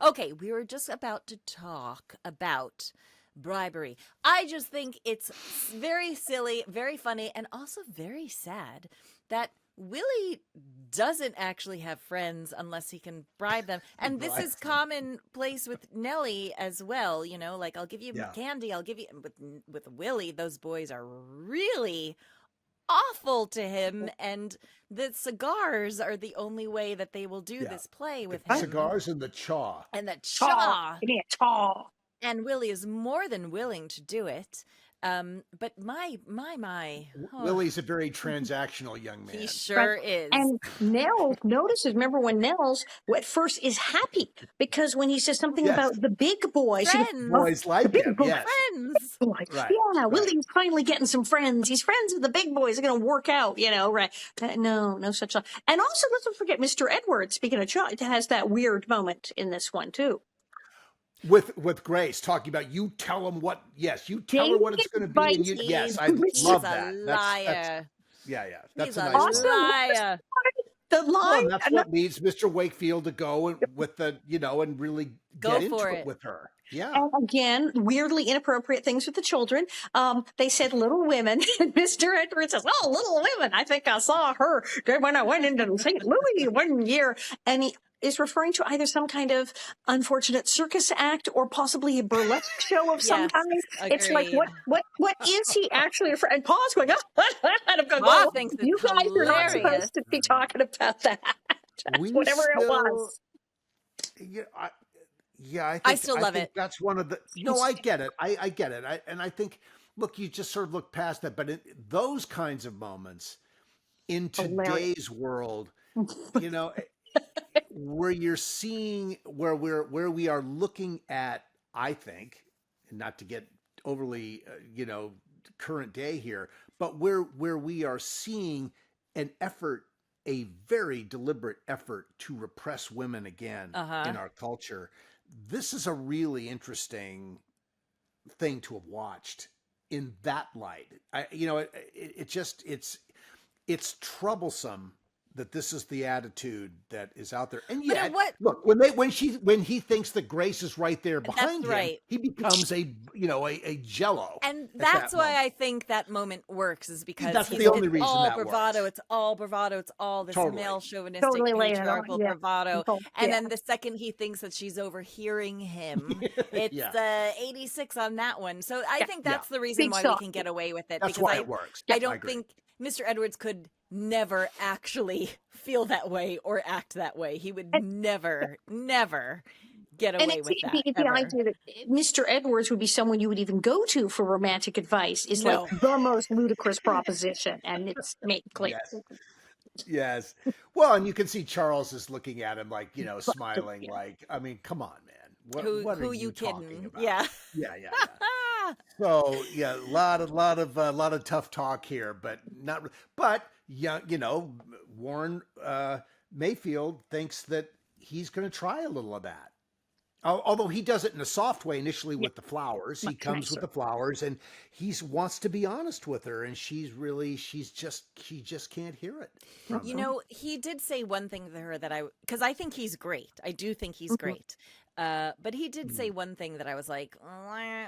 Okay, we were just about to talk about bribery. I just think it's very silly, very funny, and also very sad that Willie doesn't actually have friends unless he can bribe them. And this is commonplace with Nellie as well. You know, like, I'll give you candy, I'll give you... With Willie, those boys are really awful to him, and the cigars are the only way that they will do this play with him. Cigars and the chaw. And the chaw. Give me a chaw. And Willie is more than willing to do it. But my. Willie's a very transactional young man. He sure is. And Nels notices, remember when Nels at first is happy because when he says something about the big boys. Boys like him, yes. Friends. Right. Yeah, Willie's finally getting some friends. He's friends with the big boys. They're going to work out, right? No such thing. And also, let's not forget Mr. Edwards, speaking of child, has that weird moment in this one, too. With Grace talking about you tell him what you tell her what it's going to be, and I love that. Liar. That's He's a nice awesome liar. The line. That's what leads Mr. Wakefield to go and with the and really get into it with her. Yeah. And again, weirdly inappropriate things with the children. They said Little Women, and Mr. Edwards says, "Oh, Little Women! I think I saw her when I went into St. Louis one year," and he is referring to either some kind of unfortunate circus act or possibly a burlesque show of some kind. It's like, what is he actually referring? And Paul's going, I'm going, Pa thinks you it's guys are not hilarious. supposed to be talking about that. Whatever it was. I still love it. That's one of the. No, I get it. I get it. I think, look, you just sort of look past that, but those kinds of moments in today's world, where you're seeing where we are looking at, I think, and not to get overly current day here, but where we are seeing an effort, a very deliberate effort to repress women again in our culture. This is a really interesting thing to have watched in that light. It's troublesome that this is the attitude that is out there. And yet, look, when he thinks that Grace is right there behind him, he becomes a jello. And that's why I think that moment works, is because that's the only reason all that bravado. works. It's all bravado. It's all this male chauvinistic, patriarchal yeah. bravado. And then the second he thinks that she's overhearing him, it's 86 on that one. So I think that's the reason why we can get away with it. That's because why it works. I don't think Mr. Edwards could never actually feel that way or act that way. He would never get away with that. The idea that Mr. Edwards would be someone you would even go to for romantic advice is like the most ludicrous proposition, and it's made clear. Yes. Well, and you can see Charles is looking at him like, smiling, like, I mean, come on, man. What who are you kidding? talking about? Yeah. Yeah. So a lot of tough talk here, but not. But Warren Mayfield thinks that he's going to try a little of that. Although he does it in a soft way initially with the flowers. He comes with the flowers and he wants to be honest with her, and she just can't hear it. He did say one thing to her that because I think he's great. I do think he's great. But he did say one thing that I was like,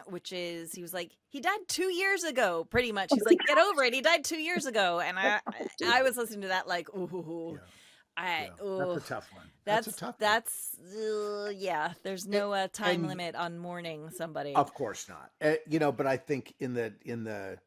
which is, he was like, he died 2 years ago, pretty much. He's like, get over it. He died 2 years ago. And I was listening to that like, ooh. That's a tough one. That's a tough one. There's no time limit on mourning somebody. Of course not. But I think in the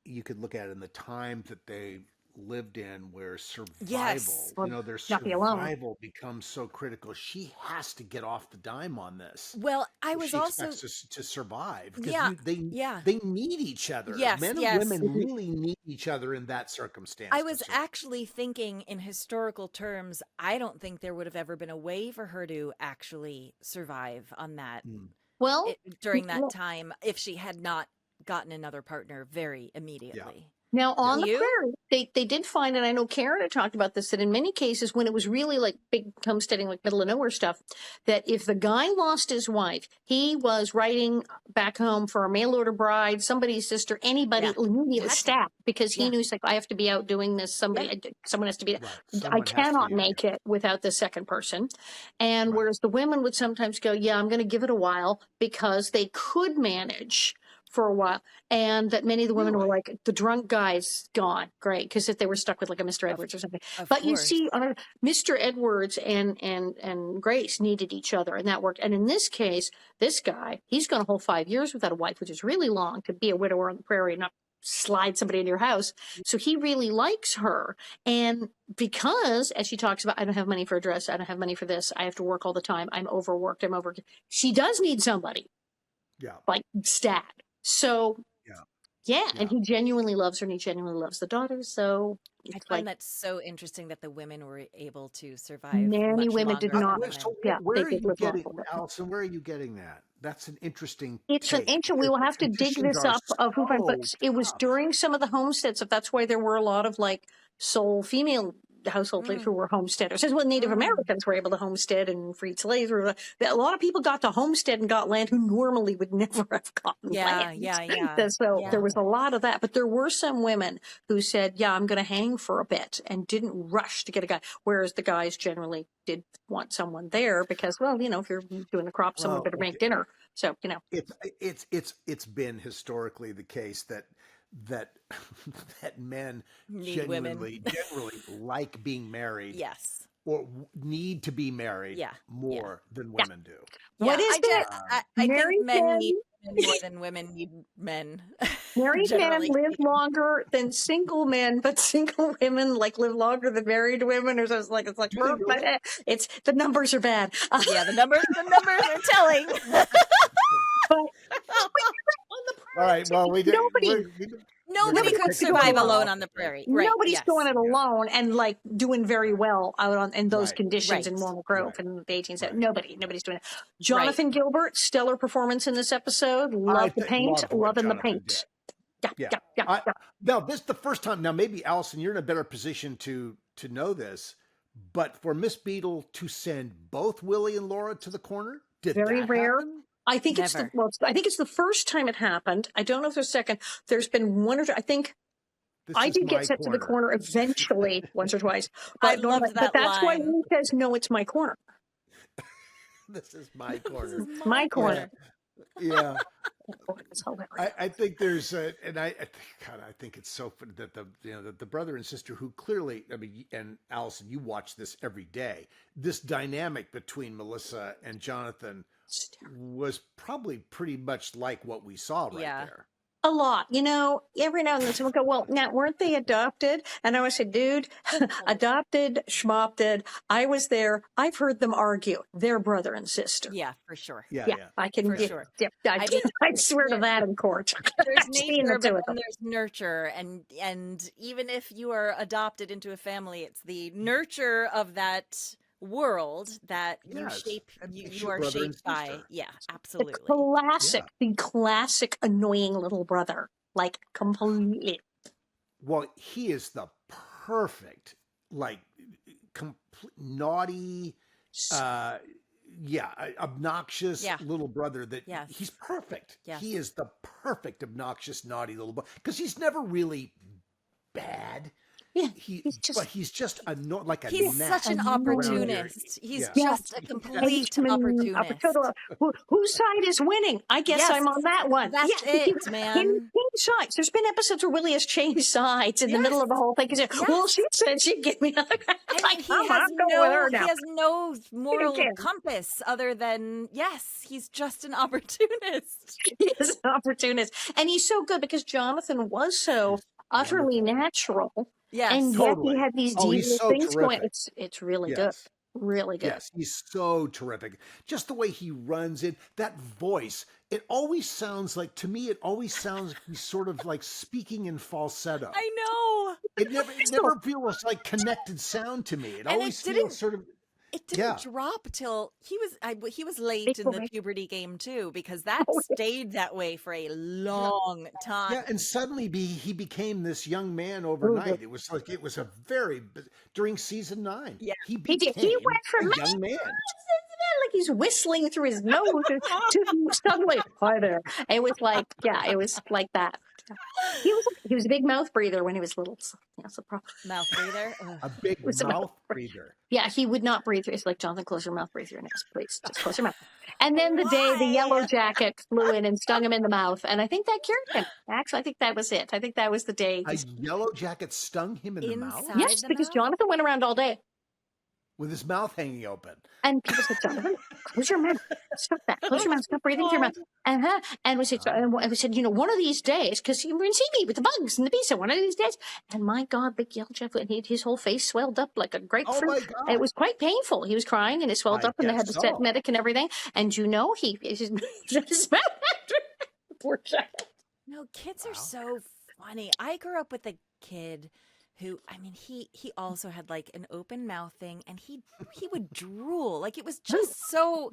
you could look at it in the time that they lived in, where survival, their survival becomes so critical. She has to get off the dime on this. Well, I was she also expects to survive because they need each other. Yes, Men and women really need each other in that circumstance. I was actually thinking in historical terms. I don't think there would have ever been a way for her to actually survive on that. During that time, if she had not gotten another partner very immediately. Now, on the prairie, they did find, and I know Karen had talked about this, that in many cases, when it was really like big homesteading, like middle of nowhere stuff, that if the guy lost his wife, he was writing back home for a mail order bride, somebody's sister, anybody, immediately stabbed, because he knew, like, I have to be out doing this. Someone has to be. I cannot make it without the second person. And whereas the women would sometimes go, I'm going to give it a while, because they could manage for a while, and that many of the women were like, the drunk guy's gone, great, because if they were stuck with like a Mr. Edwards or something. But you see, Mr. Edwards and Grace needed each other, and that worked. And in this case, this guy, he's going to hold 5 years without a wife, which is really long to be a widower on the prairie and not slide somebody into your house. So he really likes her. And because, as she talks about, I don't have money for a dress, I don't have money for this, I have to work all the time, I'm overworked, she does need somebody. Like stat. So, and he genuinely loves her, and he genuinely loves the daughter. So I find that so interesting that the women were able to survive. Many women did not. Where are you getting, Alison? Where are you getting that? That's an interesting. It's an ancient. We will have to dig this up. But it was during some of the homesteads. If that's why there were a lot of like sole female households who were homesteaders. As well, Native Americans were able to homestead and freed slaves. A lot of people got to homestead and got land who normally would never have gotten land. So there was a lot of that. But there were some women who said, I'm going to hang for a bit, and didn't rush to get a guy. Whereas the guys generally did want someone there because, if you're doing the crop, someone better make dinner. So, It's been historically the case that men generally like being married, or need to be married, more than women do. What is it? I think men need men more than women need men. Married men live longer than single men, but single women live longer than married women. Or so it's the numbers are bad. The numbers are telling. But all right. Well, we did. Nobody could survive alone on the prairie. Right. Nobody's going it alone and like doing very well out in those conditions in Walnut Grove in the 1870s. Nobody's doing it. Jonathan Gilbert, stellar performance in this episode. Love the paint. Loving the paint. Yeah. Now, this is the first time. Now, maybe Alison, you're in a better position to know this, but for Miss Beadle to send both Willie and Laura to the corner, very rare. Happen? I think it's the first time it happened. I don't know if there's a second. There's been one or two. I think I did get set to the corner eventually once or twice. But I love that But that's why line. he says, "No, it's my corner." This is my corner. My corner. Yeah. It's hilarious. I think there's I think it's so funny that the brother and sister who clearly, I mean, and Alison, you watch this every day. This dynamic between Melissa and Jonathan was probably pretty much like what we saw right there. A lot, every now and then someone go, well, now weren't they adopted? And I always say, dude, adopted, schmopted. I was there. I've heard them argue. They're brother and sister. Yeah, for sure. Yeah. I can I swear to that in court. There's nature, but then there's nurture, and even if you are adopted into a family, it's the nurture of that world that you are shaped by. Yeah, absolutely. The classic annoying little brother, like completely. Well, he is the perfect, like, naughty, obnoxious little brother that he's perfect. Yes. He is the perfect, obnoxious, naughty little boy because he's never really bad. Yeah, he's just like a he's such an opportunist. He's just a complete opportunist. Whose side is winning? I guess I'm on that one. That's it, man. Change sides. There's been episodes where Willie has changed sides in the middle of the whole thing. Well, she said she'd give me another. He has no moral compass other than he's just an opportunist. He is an opportunist, and he's so good because Jonathan was so utterly natural. Yes, and yet he had these devious things going. It's really good. Really good. Yes, he's so terrific. Just the way he runs it, that voice, it always sounds like, to me, he's sort of like speaking in falsetto. I know. It never feels like connected sound to me. It always feels sort of... It didn't drop till he was late in the puberty game too, because that stayed that way for a long time. Yeah, and suddenly he became this young man overnight. It was during season 9. Yeah, he went from a young man. Like he's whistling through his nose to suddenly, hi there. It was like, it was like that. He was a big mouth breather when he was little. So that's a problem. Mouth breather? A big mouth breather. Yeah, he would not breathe. It's like, Jonathan, close your mouth, breathe through your nose, please. Just close your mouth. And then the day the yellow jacket flew in and stung him in the mouth. And I think that cured him. Actually, I think that was it. I think that was the day. A yellow jacket stung him in the mouth? Yes, because Jonathan went around all day. With his mouth hanging open. And people said, Jonathan, close your mouth. Stop that. Close your mouth. Stop breathing through your mouth. And we said, one of these days, because you can see me with the bugs and the bees. So one of these days. And my God, big yellow Jeff, his whole face swelled up like a grapefruit. Oh my God. It was quite painful. He was crying and it swelled up and they had to set medic and everything. And he just poor child. No, kids are so funny. I grew up with a kid who, I mean, he also had like an open mouth thing, and he would drool. Like it was so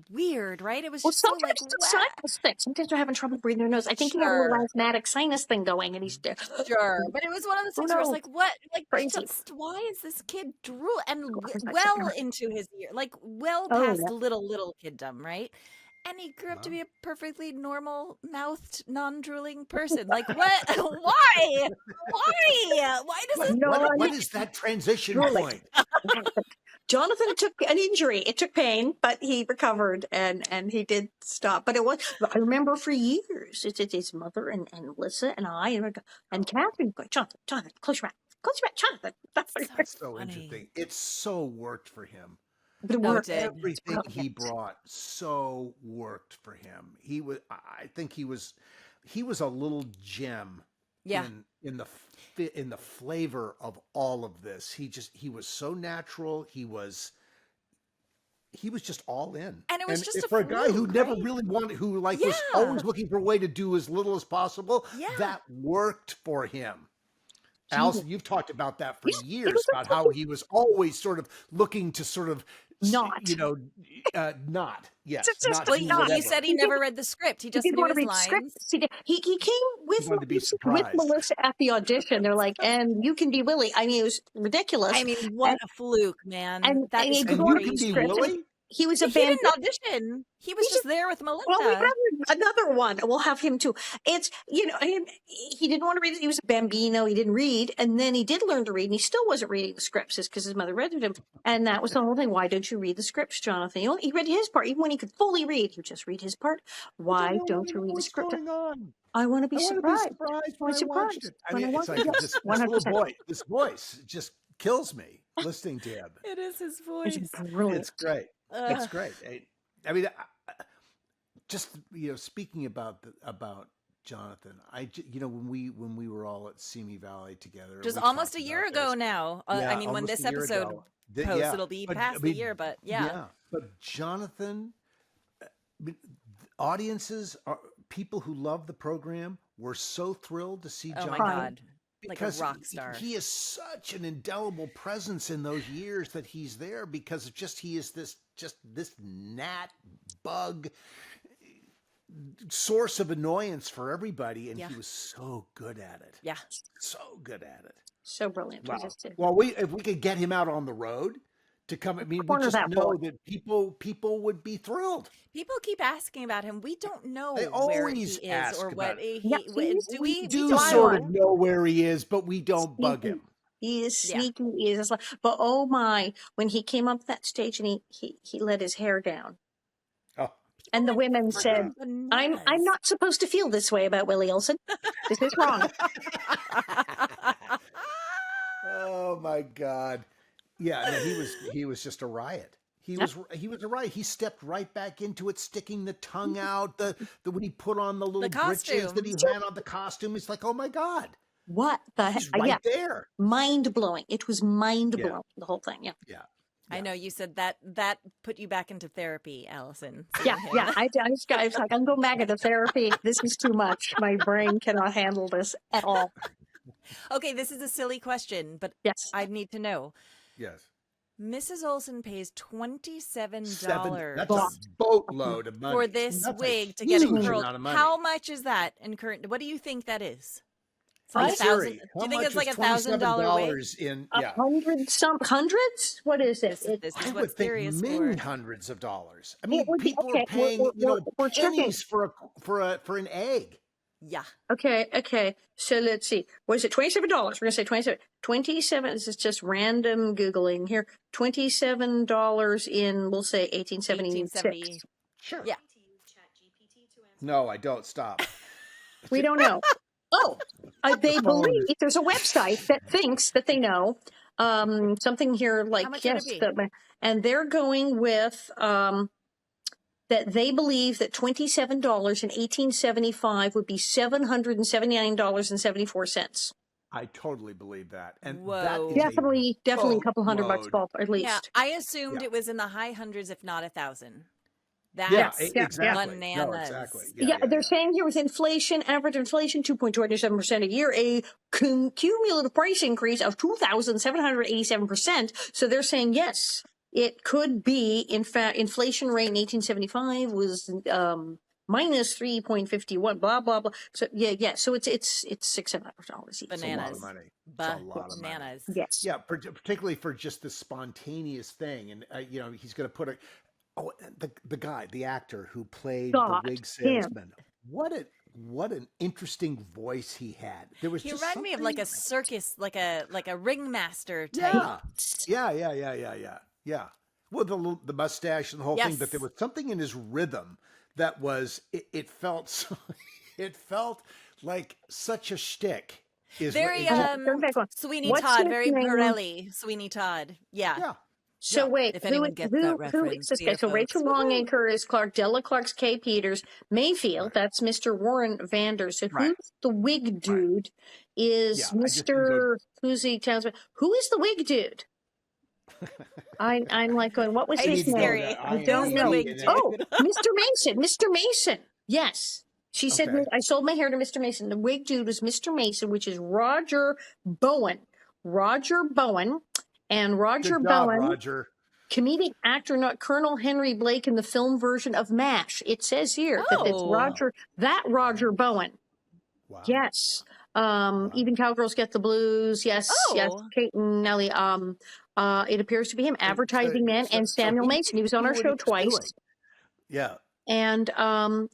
weird, right? It was just so like sinus thing. Sometimes they're having trouble breathing their nose. I think he had a little asthmatic sinus thing going, and he's sure. But it was one of those things where it's like, what? Like, just why is this kid drool? And well into his ear, like well past little kiddom, right? And he grew up to be a perfectly normal mouthed, non-drooling person. Like, what? Why? Why does it? What is that transition point? Jonathan took an injury. It took pain, but he recovered and he did stop. But I remember for years, it's his mother and Melissa and I and Catherine going, Jonathan, close your mouth. Close your mouth, Jonathan. That's so interesting. It so worked for him. Everything he brought so worked for him. I think he was a little gem in the flavor of all of this. He was so natural. He was he was just all in. And it was just a for a guy who fluke, never right? really wanted, who like was Yeah. always looking for a way to do as little as possible, Yeah. that worked for him. Alison, you've talked about that for Yeah, it years, was about how he was always sort of looking to sort of, Not. you know, not, yes, Just not Well, do he whatever. said he never read the script. He He just didn't knew want to his read lines. scripts. He came with wanted to be surprised. Melissa at the audition. They're like, and you can be Willie. I mean, it was ridiculous. I mean, what a fluke, man. and That is he And didn't you want to can read be scripts. Willie? He was a He band. didn't audition. He was just there with Melissa. Well, we have another one. We'll have him too. It's, you know, he didn't want to read it. He was a bambino. He didn't read. And then he did learn to read, and he still wasn't reading the scripts. It's because his mother read it to him. And that was the whole thing. Why don't you read the scripts, Jonathan? He read his part. Even when he could fully read, he would just read his part. Why don't you read the script? What's going on? I want to be I want to surprised. be surprised I when was I watched surprised it. I when mean, I it's watched like it. this 100%. little boy, this voice just kills me listening to him. It is his voice. It's brilliant. It's great. It's great. I mean, just, you know, speaking about Jonathan, you know, when we were all at Simi Valley together, Just we almost talked a year about ago this. now. Yeah, I mean, when almost this a year episode ago. posts, Yeah, it'll be but, past I the mean, year, but yeah. But Jonathan, audiences, people who love the program were so thrilled to see Oh my Jonathan. God. Like a Because rock star. he is such an indelible presence in those years that he's there, because he is this gnat bug source of annoyance for everybody, and he was so good at it. Yeah. So good at it. So brilliant. Wow. He just did. Well, if we could get him out on the road to come, I mean, we Corner just that know boy. that people would be thrilled. People keep asking about him. We don't know They where always he is ask or about what it. he. Yeah, Do we? We do don't sort know. of know where he is, but we don't bug Sneaky. him. He is Yeah. sneaky. He is like, but oh my, when he came up that stage and he let his hair down, Oh, and the women said, I'm not supposed to feel this way about Willie Olson. This is wrong. oh my God. Yeah, no, he was just a riot. He was a riot. He stepped right back into it, sticking the tongue out. The when he put on the little breeches that he had on the costume, it's like, oh my God. What the heck? He's right there. Mind blowing. It was mind blowing. The whole thing. Yeah. Yeah. I know you said that put you back into therapy, Alison. Yeah. I was like, I'm going back into therapy. This is too much. My brain cannot handle this at all. Okay, this is a silly question, but Yes. I need to know. Yes. Mrs. Olson pays $27 That's a boatload of money. for this That's a wig to get it huge curled. amount of money. How much is that in current? What do you think that is? It's Hi, like Siri. do How you think much it's like is $1,000 wig? $27 in? A Yeah. hundreds? What is it? This I is would what think Siri is many for. hundreds of dollars. I mean, would be- people okay, are paying, we're checking. pennies for an egg. Yeah. Okay. So let's see. What is it? $27. We're going to say 27. 27. This is just random Googling here. $27 in, we'll say 1876. 1870. Sure. Yeah. No, I don't. Stop. We don't know. Oh, they believe there's a website that thinks that they know something here like, How much would it be? And they're going with that they believe that $27 in 1875 would be $779.74. I totally believe that. And Whoa. that is Definitely a couple $100 boatload. at least. Yeah, I assumed Yeah. it was in the high hundreds, if not 1,000. That's exactly. bananas. No, exactly. Yeah, they're saying here with inflation, average inflation, 2.27% a year, a cumulative price increase of 2,787%. So they're saying, yes, it could be, in fact, inflation rate in 1875 was minus 3.51, blah, blah, blah. So, yeah. So it's $600 each. Bananas. It's a lot of money. It's a lot of money. Bananas. Yes. Yeah, particularly for just the spontaneous thing. And, he's going to put the actor who played the wig salesman. What an interesting voice he had. There was He just reminded me of like a circus, like a ringmaster type. Yeah. Well, the mustache and the whole thing, Yes. but there was something in his rhythm that was it felt it felt like such a shtick. Very Sweeney What's Todd, his very name? Pirelli, Sweeney Todd. Yeah. So wait, If anyone gets that who reference, is this guy? dear So Rachel folks. Longacre is Clark, Della Clark's Kay Peters, Mayfield, that's Mr. Warren Vander. So who's the wig dude? Is Yeah, I just didn't Mr. Who's he? Who is the wig dude? I'm like going, what was his name? I don't know. Oh, Mr. Mason. Mr. Mason. Yes. She said, I sold my hair to Mr. Mason. The wig dude was Mr. Mason, which is Roger Bowen. Roger Bowen. And Roger Bowen, comedic actor, not Colonel Henry Blake in the film version of MASH. It says here that it's Roger Bowen. Wow. Yes. Even Cowgirls Get the Blues. Yes. Yes. Kate and Nellie. It appears to be him. Advertising Man and Samuel Mason. He was on our show twice. Yeah. And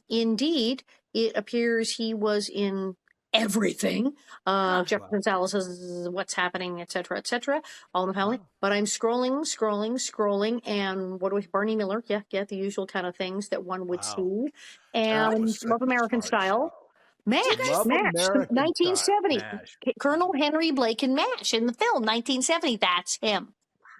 indeed, it appears he was in everything. Jeff Gonzalez's What's Happening, etc., all in the family. But I'm scrolling, and what do we? Barney Miller, the usual kind of things that one would see. And Love American Style. MASH, 1970. Colonel Henry Blake in MASH in the film, 1970. That's him.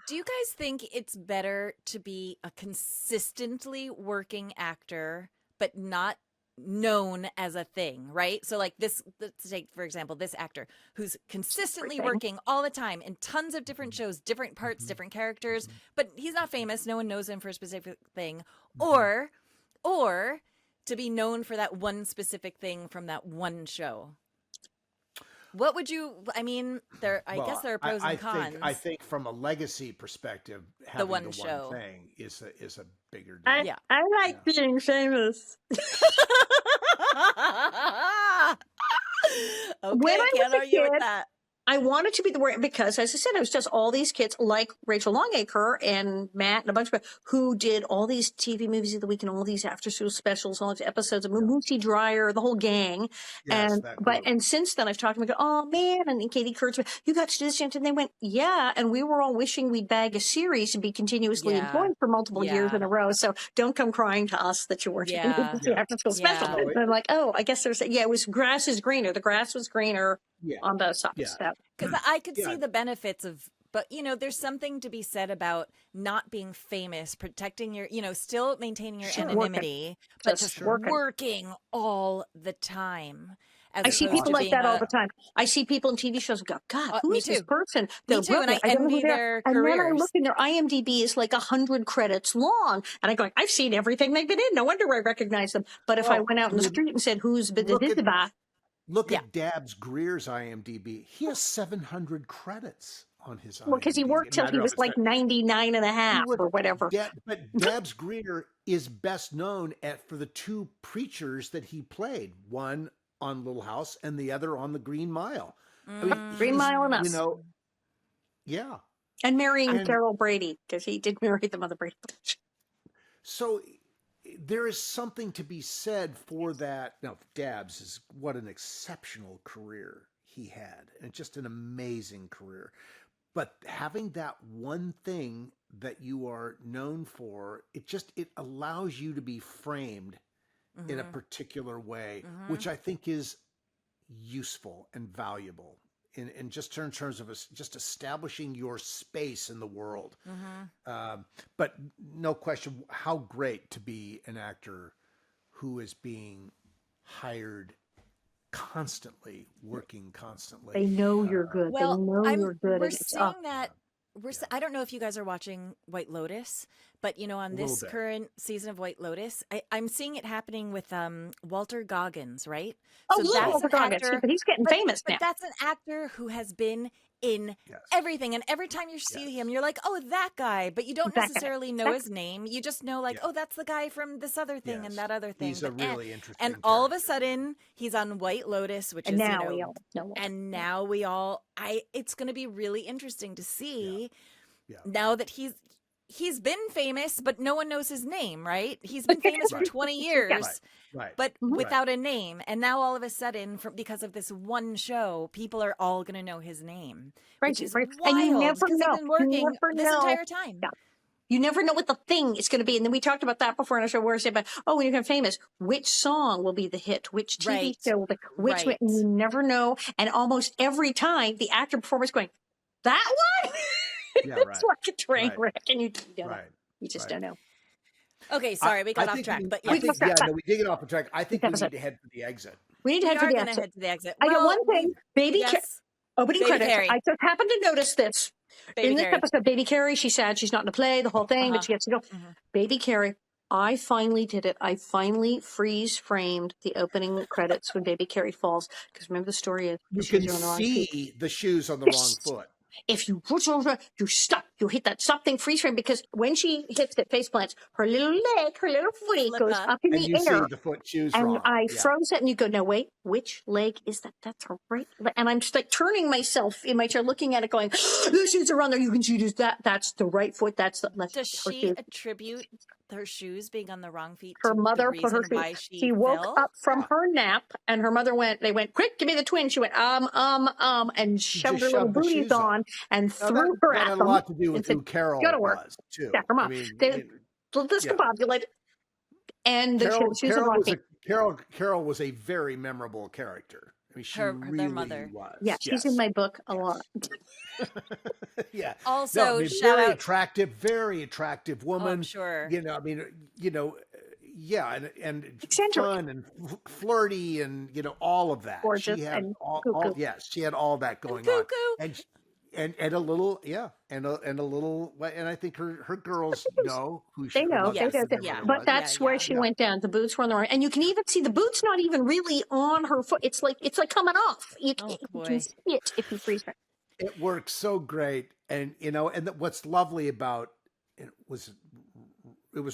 Do you guys think it's better to be a consistently working actor, but not known as a thing, right? So like this, let's take, for example, this actor who's consistently working all the time in tons of different shows, different parts, different characters, but he's not famous. No one knows him for a specific thing. Or to be known for that one specific thing from that one show. What would you, I mean, I guess there are pros and cons. I think from a legacy perspective, having the one thing is a bigger deal. I like being famous. When I can't argue with that. I wanted to be the word because, as I said, it was just all these kids like Rachel Longacre and Matt and a bunch of people who did all these TV movies of the week and all these after-school specials, all these episodes of Moosey Dryer, the whole gang. Yes, and since then, I've talked to them. Oh man, and Katie Kurtzman, you got to do this, and they went, yeah, and we were all wishing we'd bag a series and be continuously employed for multiple years in a row. So don't come crying to us that you weren't doing the after-school special. And I'm like, oh, I guess it was grass is greener. The grass was greener. On both sides. Because I could see the benefits of, but there's something to be said about not being famous, protecting your, still maintaining your anonymity, but just working all the time. I see people like that all the time. I see people in TV shows and go, God, who is this person? Me too, and I envy their careers. And then I look in their IMDb is like 100 credits long. And I go, I've seen everything they've been in. No wonder I recognize them. But if I went out in the street and said, who's Look at Dabbs Greer's IMDb. He has 700 credits on his IMDb. Well, because he worked till he was like 99 and a half or whatever. But Dabbs Greer is best known for the two preachers that he played, one on Little House and the other on the Green Mile. I mean, Green Mile and Us. And marrying Carol Brady, because he did marry the mother Brady. So there is something to be said for that. Now, Dabbs is what an exceptional career he had, and just an amazing career. But having that one thing that you are known for, it allows you to be framed in a particular way, which I think is useful and valuable in just in terms of just establishing your space in the world. But no question, how great to be an actor who is being hired constantly, working constantly. They know you're good. Well, they know you're good. We're seeing that. I don't know if you guys are watching White Lotus, but on this current season of White Lotus, I'm seeing it happening with Walter Goggins, right? Oh, so that's Walter Goggins, but he's getting famous now. But that's an actor who has been in everything, and every time you see him, you're like, oh, that guy, but you don't necessarily know his name. You just know, like, oh, that's the guy from this other thing and that other thing. He's a really interesting and all of a sudden, he's on White Lotus, which is, now we all know. And now we all, it's going to be really interesting to see now that he's been famous, but no one knows his name, right? He's been famous for 20 years, but without a name. And now all of a sudden, because of this one show, people are all going to know his name. Which is wild, and you never know. He's been working this entire time. Yeah. You never know what the thing is going to be. And then we talked about that before in our show where I said, when you become famous, which song will be the hit? Which TV show will be, which one? You never know. And almost every time the actor performer is going, that one? It's like a train wreck, and you don't know. You just don't know. Okay, sorry, we got off track. We did get off the track. I think we need to head for the exit. We need to head for the exit. I got one thing. Opening credits. I just happened to notice this. In this episode, Baby Carrie, she's sad she's not going to play the whole thing, but she gets to go. Baby Carrie, I finally did it. I finally freeze framed the opening credits when Baby Carrie falls. Because remember the story is you can see the shoes on the wrong foot. If you push over, you stop. You hit that stop thing, freeze frame, because when she hits it, face plants, her little leg, her little footy goes up in the air. And you see the foot shoes and wrong. I froze it, and you go, no, wait, which leg is that? That's her right leg. And I'm just like turning myself in my chair, looking at it, going, the shoes are on there. You can see this, that's the right foot. That's the left. Does she attribute her shoes being on the wrong feet her to mother the put her reason why feet. she She woke fell? up from her nap, and her mother they went, quick, give me the twin. She went, and shoved her little booties on and threw her at them. That had a lot to do with who Carol was, too. Yeah, her mom. They discombobulated, and the shoes are wrong feet. Carol was a very memorable character. I mean, she really their mother. was. Yeah, she's in my book a lot. Yeah. Also, very attractive woman. Oh, I'm sure. Yeah, and fun and flirty and all of that. Gorgeous she had and all she had all that going on. And a little, and a little, and I think her girls know who she is. But that's where she went down. The boots were on the right, and you can even see the boots not even really on her foot. It's like coming off. You can see it if you freeze it. It works so great, and what's lovely about it was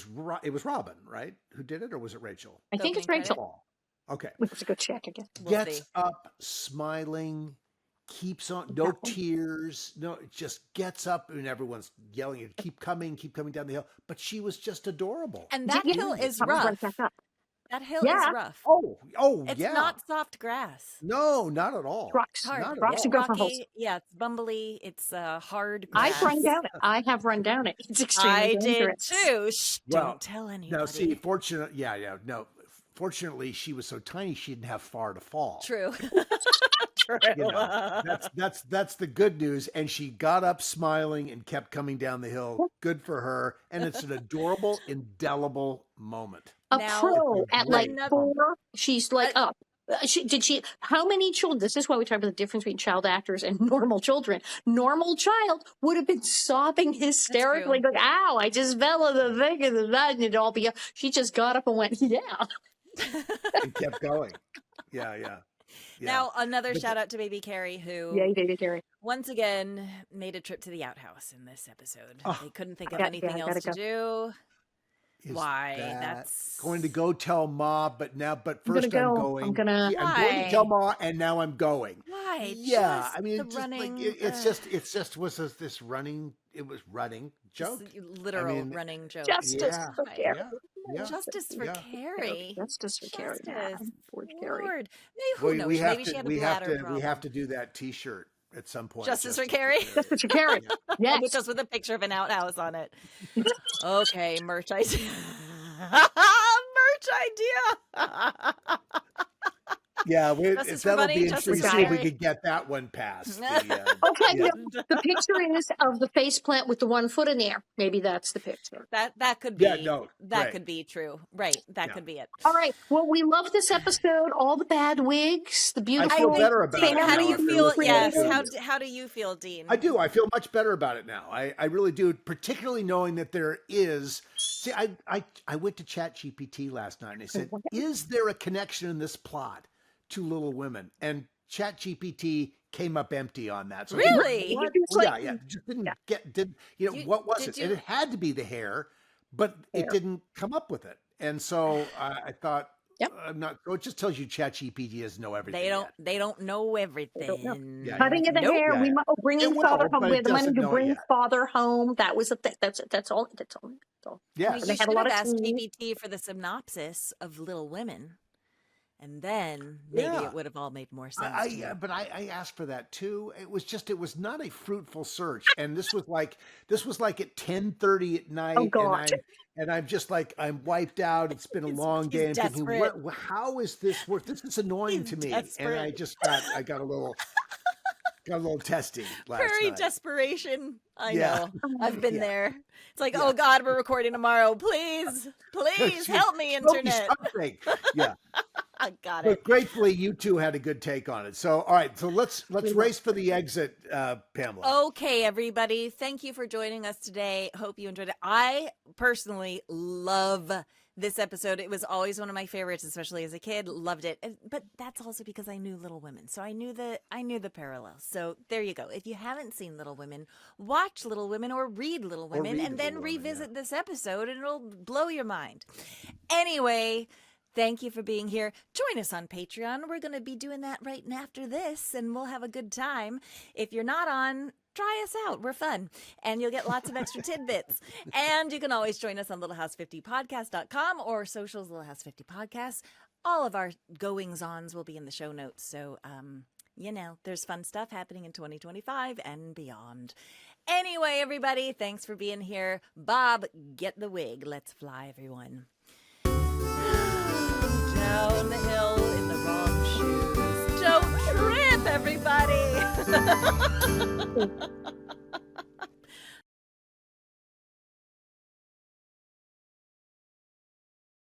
Robin, right? Who did it, or was it Rachel? I think it's Rachel. Okay, we have to go check again. Gets up, smiling. Keeps on, no tears, just gets up, and everyone's yelling and keep coming down the hill. But she was just adorable. And that hill is rough. That hill is rough. It's not soft grass. No, not at all. Rocks, hard. Rocks and rocky. Yeah, it's bumbly. It's hard grass. I've run down it. I have run down it. It's extremely dangerous. I did too. Shh, don't tell anybody. No, see, fortunately, she was so tiny she didn't have far to fall. True. That's the good news. And she got up smiling and kept coming down the hill. Good for her. And it's an adorable, indelible moment. Pro at like 4, she's like up. How many children? This is why we talk about the difference between child actors and normal children. Normal child would have been sobbing hysterically, going, ow, I just fell in the thing and that, and it'd all be up. She just got up and went, yeah. And kept going. Yeah. Now, another shout out to Baby Carrie, who Baby Carrie once again made a trip to the outhouse in this episode. They couldn't think of anything else to do. That's going to go tell Ma, but first I'm going. I'm going to tell Ma, and now I'm going. Why? Yeah, I mean, it's just was this running. It was running joke, literal running joke. Justice for Carrie. Justice for Carrie. Justice for Carrie. Poor Carrie. Who knows? Maybe she had a bladder problem. We have to do that T-shirt at some point. Justice for Carrie. Justice for Carrie. Yes. Just with a picture of an outhouse on it. Okay, merch idea. Yeah, that'll be interesting to see if we could get that one passed. The picture is of the face plant with the one foot in the air. Maybe that's the picture. That could be. That could be true. Right. That could be it. All right. Well, we love this episode. All the bad wigs, the beautiful. I feel better about it. How do you feel? Yes. How do you feel, Dean? I do. I feel much better about it now. I really do. Particularly knowing that there is. See, I went to ChatGPT last night and I said, "Is there a connection in this plot to Little Women?" And ChatGPT came up empty on that. So really? Just didn't what was it? It had to be the hair, but it didn't come up with it. And so I thought, I'm not. So it just tells you ChatGPT doesn't know everything. They don't know everything. Cutting of the hair. We bringing father home. We had the money to bring father home. That was a thing. That's all. Yeah. You should have asked GPT for the synopsis of Little Women. And then maybe it would have all made more sense. But I asked for that too. It was not a fruitful search. And this was like at 10:30 at night. Oh God. And I'm just like, I'm wiped out. It's been a long day. I'm thinking, how is this work? This is annoying to me. Desperate. And I got a little testy last Prairie night. desperation. I know. I've been there. It's like, oh God, we're recording tomorrow. Please help me, internet. Yeah. Got But it. gratefully, you two had a good take on it. So, all right. So let's race for the exit, Pamela. Okay, everybody. Thank you for joining us today. Hope you enjoyed it. I personally love this episode. It was always one of my favorites, especially as a kid. Loved it. But that's also because I knew Little Women. So I knew the parallels. So there you go. If you haven't seen Little Women, watch Little Women or read Little Women and then revisit this episode and it'll blow your mind. Anyway, thank you for being here. Join us on Patreon. We're going to be doing that right after this, and we'll have a good time. If you're not on, try us out. We're fun. And you'll get lots of extra tidbits. And you can always join us on littlehouse50podcast.com or socials, Little House 50 Podcasts. All of our goings-ons will be in the show notes. So, there's fun stuff happening in 2025 and beyond. Anyway, everybody, thanks for being here. Bob, get the wig. Let's fly, everyone. Down the hill in the wrong shoes. Don't trip, everybody.